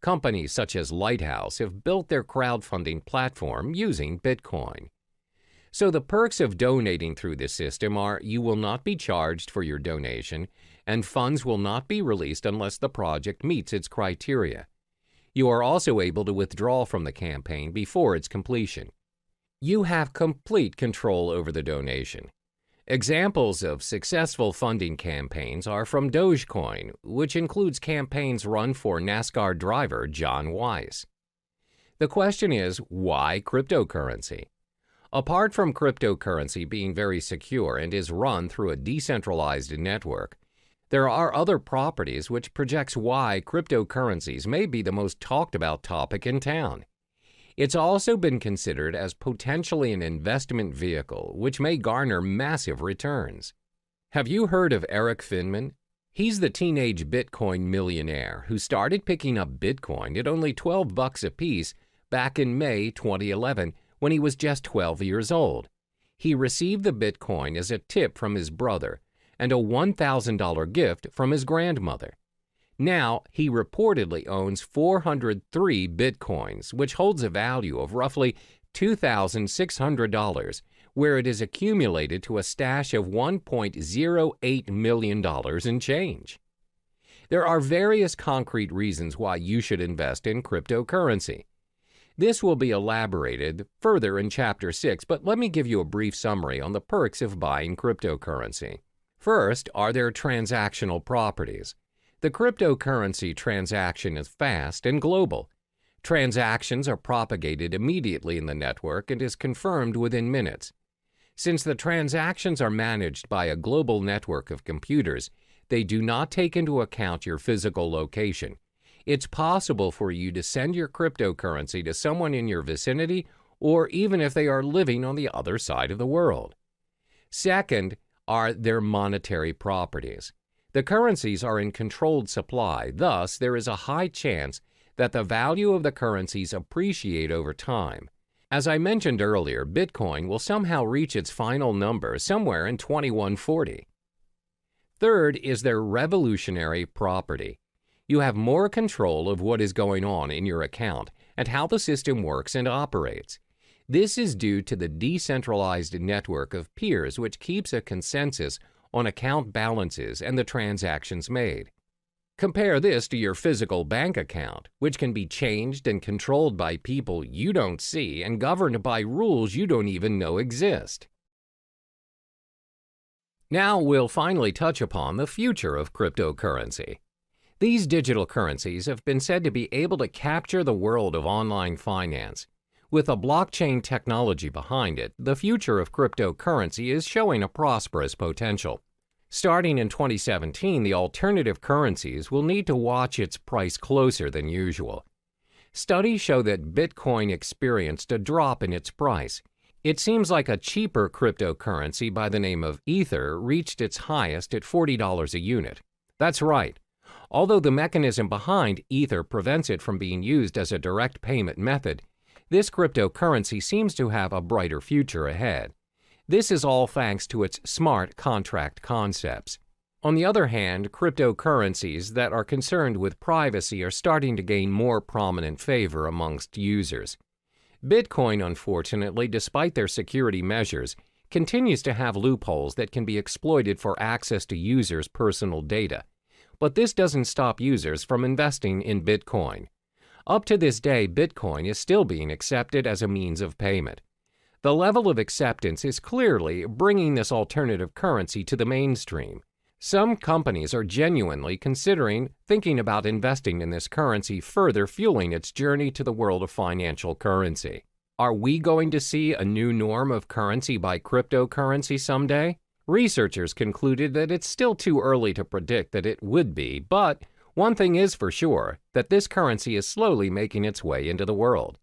Companies such as Lighthouse have built their crowdfunding platform using Bitcoin. So the perks of donating through this system are you will not be charged for your donation, and funds will not be released unless the project meets its criteria. You are also able to withdraw from the campaign before its completion. You have complete control over the donation. Examples of successful funding campaigns are from Dogecoin, which includes campaigns run for NASCAR driver John Weiss. The question is, why cryptocurrency? Apart from cryptocurrency being very secure and is run through a decentralized network, there are other properties which projects why cryptocurrencies may be the most talked about topic in town. It's also been considered as potentially an investment vehicle which may garner massive returns. Have you heard of Eric Finman? He's the teenage Bitcoin millionaire who started picking up Bitcoin at only $12 a piece back in May 2011 when he was just 12 years old. He received the Bitcoin as a tip from his brother and a $1,000 gift from his grandmother. Now, he reportedly owns 403 Bitcoins, which holds a value of roughly $2,600, where it is accumulated to a stash of $1.08 million in change. There are various concrete reasons why you should invest in cryptocurrency. This will be elaborated further in Chapter 6, but let me give you a brief summary on the perks of buying cryptocurrency. First, are there transactional properties? The cryptocurrency transaction is fast and global. Transactions are propagated immediately in the network and is confirmed within minutes. Since the transactions are managed by a global network of computers, they do not take into account your physical location. It's possible for you to send your cryptocurrency to someone in your vicinity or even if they are living on the other side of the world. Second, are their monetary properties. The currencies are in controlled supply, thus there is a high chance that the value of the currencies appreciate over time. As I mentioned earlier, Bitcoin will somehow reach its final number somewhere in 2140. Third is their revolutionary property. You have more control of what is going on in your account and how the system works and operates. This is due to the decentralized network of peers which keeps a consensus on account balances and the transactions made. Compare this to your physical bank account, which can be changed and controlled by people you don't see and governed by rules you don't even know exist. Now we'll finally touch upon the future of cryptocurrency. These digital currencies have been said to be able to capture the world of online finance. With a blockchain technology behind it, the future of cryptocurrency is showing a prosperous potential. Starting in 2017, the alternative currencies will need to watch its price closer than usual. Studies show that Bitcoin experienced a drop in its price. It seems like a cheaper cryptocurrency by the name of Ether reached its highest at $40 a unit. That's right. Although the mechanism behind Ether prevents it from being used as a direct payment method, this cryptocurrency seems to have a brighter future ahead. This is all thanks to its smart contract concepts. On the other hand, cryptocurrencies that are concerned with privacy are starting to gain more prominent favor amongst users. Bitcoin, unfortunately, despite their security measures, continues to have loopholes that can be exploited for access to users' personal data. But this doesn't stop users from investing in Bitcoin. Up to this day, Bitcoin is still being accepted as a means of payment. The level of acceptance is clearly bringing this alternative currency to the mainstream. Some companies are genuinely thinking about investing in this currency, further fueling its journey to the world of financial currency. Are we going to see a new norm of currency by cryptocurrency someday? Researchers concluded that it's still too early to predict that it would be, but one thing is for sure, that this currency is slowly making its way into the world.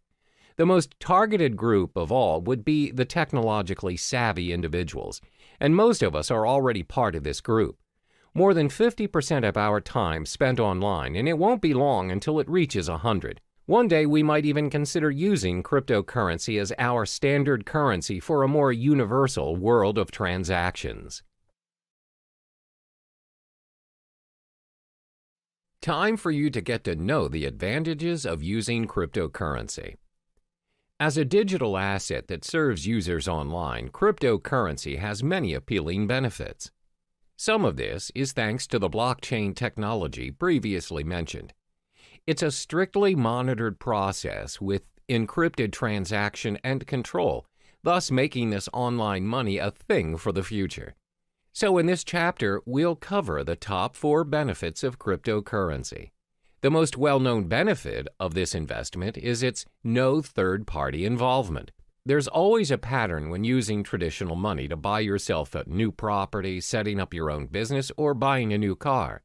The most targeted group of all would be the technologically savvy individuals, and most of us are already part of this group. More than 50% of our time spent online, and it won't be long until it reaches 100. One day we might even consider using cryptocurrency as our standard currency for a more universal world of transactions. Time for you to get to know the advantages of using cryptocurrency. As a digital asset that serves users online, cryptocurrency has many appealing benefits. Some of this is thanks to the blockchain technology previously mentioned. It's a strictly monitored process with encrypted transaction and control, thus making this online money a thing for the future. So in this chapter, we'll cover the top 4 benefits of cryptocurrency. The most well-known benefit of this investment is its no third-party involvement. There's always a pattern when using traditional money to buy yourself a new property, setting up your own business, or buying a new car.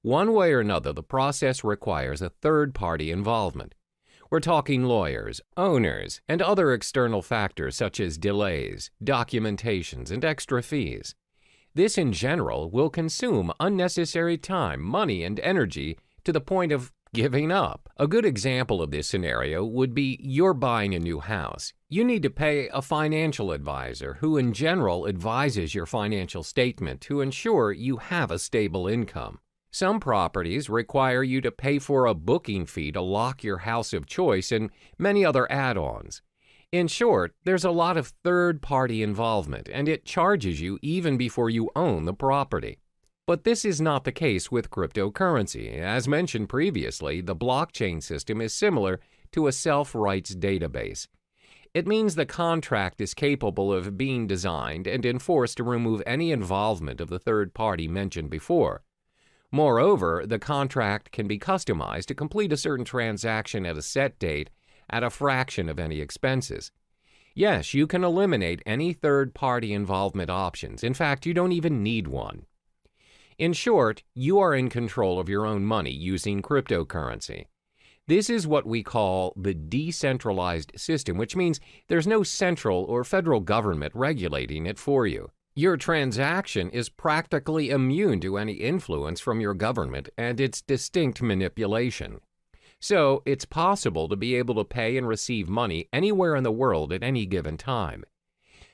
One way or another, the process requires a third-party involvement. We're talking lawyers, owners, and other external factors such as delays, documentations, and extra fees. This, in general, will consume unnecessary time, money, and energy to the point of giving up. A good example of this scenario would be you're buying a new house. You need to pay a financial advisor who, in general, advises your financial statement to ensure you have a stable income. Some properties require you to pay for a booking fee to lock your house of choice and many other add-ons. In short, there's a lot of third-party involvement, and it charges you even before you own the property. But this is not the case with cryptocurrency. As mentioned previously, the blockchain system is similar to a self-rights database. It means the contract is capable of being designed and enforced to remove any involvement of the third party mentioned before. Moreover, the contract can be customized to complete a certain transaction at a set date at a fraction of any expenses. Yes, you can eliminate any third-party involvement options. In fact, you don't even need one. In short, you are in control of your own money using cryptocurrency. This is what we call the decentralized system, which means there's no central or federal government regulating it for you. Your transaction is practically immune to any influence from your government and its distinct manipulation. So, it's possible to be able to pay and receive money anywhere in the world at any given time.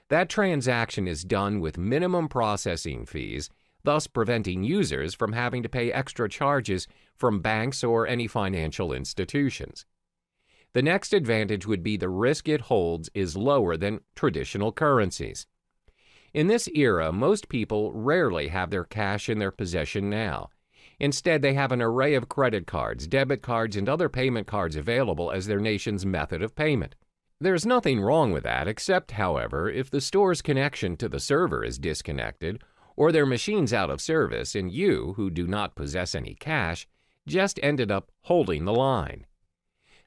That transaction is done with minimum processing fees, thus preventing users from having to pay extra charges from banks or any financial institutions. The next advantage would be the risk it holds is lower than traditional currencies. In this era, most people rarely have their cash in their possession now. Instead, they have an array of credit cards, debit cards, and other payment cards available as their nation's method of payment. There's nothing wrong with that, except, however, if the store's connection to the server is disconnected, or their machine's out of service, and you, who do not possess any cash, just ended up holding the line.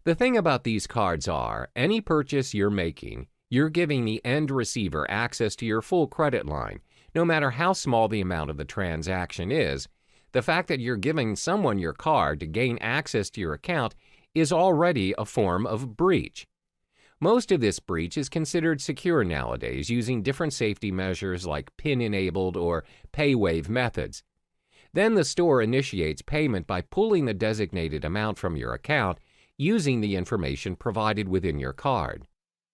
The thing about these cards are, any purchase you're making, you're giving the end receiver access to your full credit line, no matter how small the amount of the transaction is. The fact that you're giving someone your card to gain access to your account is already a form of breach. Most of this breach is considered secure nowadays using different safety measures like PIN-enabled or pay-wave methods. Then the store initiates payment by pulling the designated amount from your account using the information provided within your card.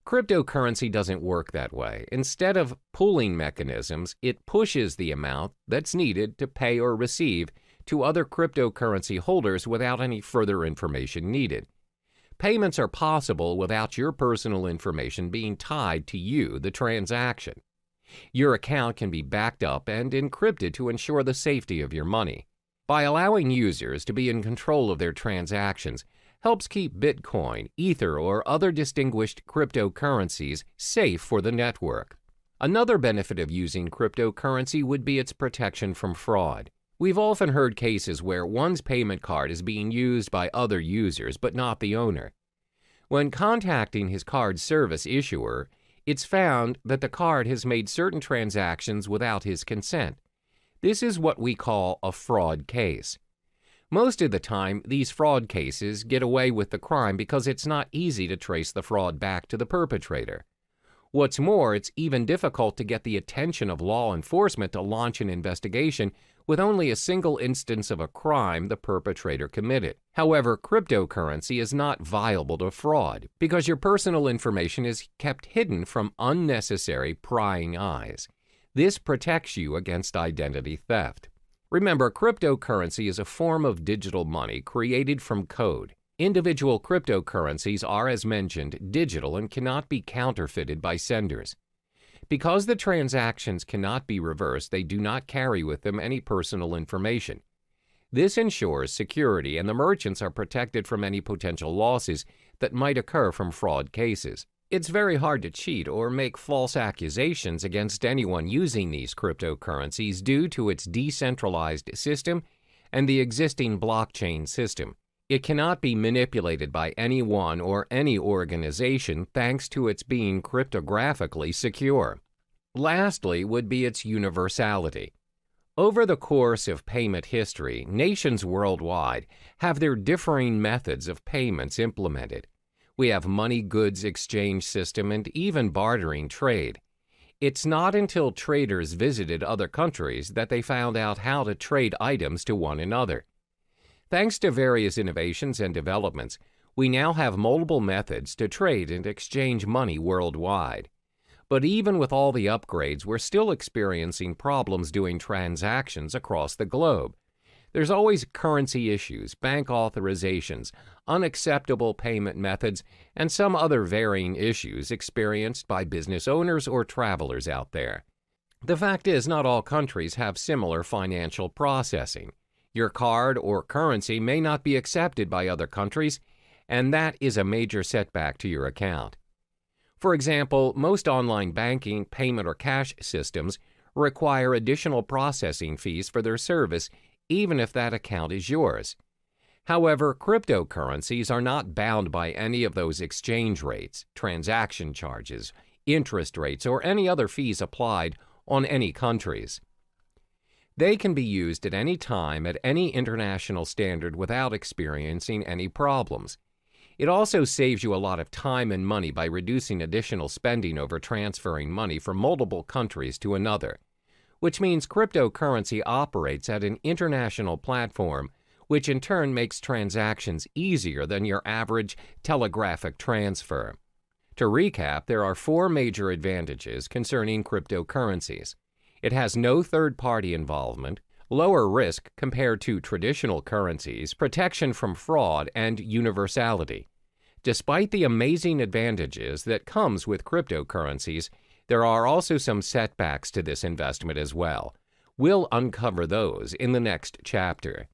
Cryptocurrency doesn't work that way. Instead of pooling mechanisms, it pushes the amount that's needed to pay or receive to other cryptocurrency holders without any further information needed. Payments are possible without your personal information being tied to you, the transaction. Your account can be backed up and encrypted to ensure the safety of your money. By allowing users to be in control of their transactions, helps keep Bitcoin, Ether, or other distinguished cryptocurrencies safe for the network. Another benefit of using cryptocurrency would be its protection from fraud. We've often heard cases where one's payment card is being used by other users, but not the owner. When contacting his card service issuer, it's found that the card has made certain transactions without his consent. This is what we call a fraud case. Most of the time, these fraud cases get away with the crime because it's not easy to trace the fraud back to the perpetrator. What's more, it's even difficult to get the attention of law enforcement to launch an investigation with only a single instance of a crime the perpetrator committed. However, cryptocurrency is not viable to fraud because your personal information is kept hidden from unnecessary prying eyes. This protects you against identity theft. Remember, cryptocurrency is a form of digital money created from code. Individual cryptocurrencies are, as mentioned, digital and cannot be counterfeited by senders. Because the transactions cannot be reversed, they do not carry with them any personal information. This ensures security and the merchants are protected from any potential losses that might occur from fraud cases. It's very hard to cheat or make false accusations against anyone using these cryptocurrencies due to its decentralized system and the existing blockchain system. It cannot be manipulated by anyone or any organization thanks to its being cryptographically secure. Lastly would be its universality. Over the course of payment history, nations worldwide have their differing methods of payments implemented. We have money goods exchange system and even bartering trade. It's not until traders visited other countries that they found out how to trade items to one another. Thanks to various innovations and developments, we now have multiple methods to trade and exchange money worldwide. But even with all the upgrades, we're still experiencing problems doing transactions across the globe. There's always currency issues, bank authorizations, unacceptable payment methods, and some other varying issues experienced by business owners or travelers out there. The fact is, not all countries have similar financial processing. Your card or currency may not be accepted by other countries, and that is a major setback to your account. For example, most online banking, payment, or cash systems require additional processing fees for their service, even if that account is yours. However, cryptocurrencies are not bound by any of those exchange rates, transaction charges, interest rates, or any other fees applied on any countries. They can be used at any time at any international standard without experiencing any problems. It also saves you a lot of time and money by reducing additional spending over transferring money from multiple countries to another, which means cryptocurrency operates at an international platform, which in turn makes transactions easier than your average telegraphic transfer. To recap, there are 4 major advantages concerning cryptocurrencies. It has no third-party involvement, lower risk compared to traditional currencies, protection from fraud, and universality. Despite the amazing advantages that comes with cryptocurrencies, there are also some setbacks to this investment as well. We'll uncover those in the next chapter.